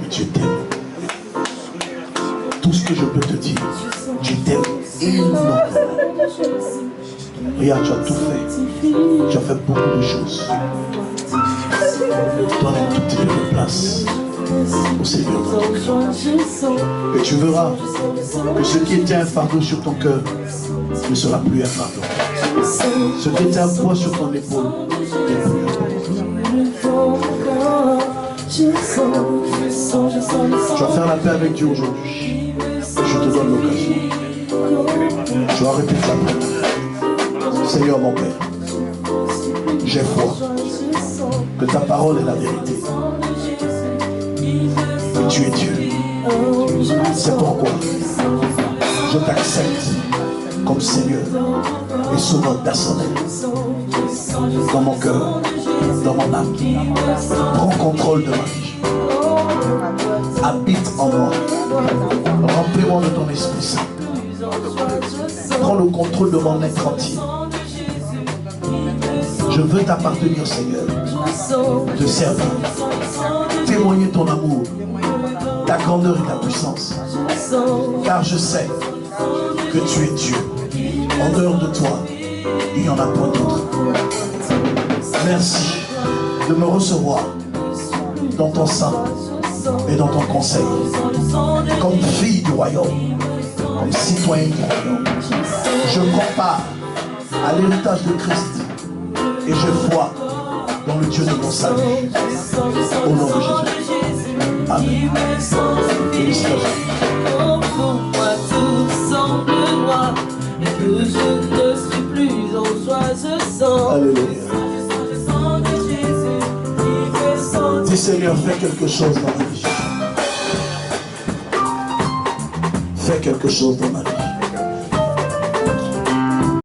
Mais Dieu t'aime. Tout ce que je peux te dire, Dieu t'aime énormément. Regarde, tu as tout fait. Tu as fait beaucoup de choses. Donne un tout petit peu de place au Seigneur dans ton cœur. Et tu verras que ce qui était un fardeau sur ton cœur ne sera plus un fardeau. Ce qui était un poids sur ton épaule n'est plus un poids. Tu vas faire la paix avec Dieu aujourd'hui. Je te donne l'occasion. Tu vas répéter la paix. Seigneur mon Père, j'ai foi que ta parole est la vérité. Que tu es Dieu. C'est pourquoi je t'accepte comme Seigneur et Sauveur personnel dans mon cœur, dans mon âme. Prends contrôle de ma vie. Habite en moi. Remplis-moi de ton Esprit Saint. Prends le contrôle de mon être entier. Je veux t'appartenir, Seigneur. Te servir. Témoigner ton amour, ta grandeur et ta puissance. Car je sais que tu es Dieu. En dehors de toi, il n'y en a point d'autre. Merci de me recevoir dans ton sein et dans ton conseil, comme fille du royaume, comme citoyen gagnant. Je prends part à l'héritage de Christ et je crois dans le Dieu de mon salut. Au nom de Jésus. Amen. Félicitations. Pour moi tout semble noir et que je ne suis plus en joie, je sens. Alléluia. Je sens que Jésus qui fait sentir. Dis Seigneur, fais quelque chose dans ma vie. Fais quelque chose dans ma vie.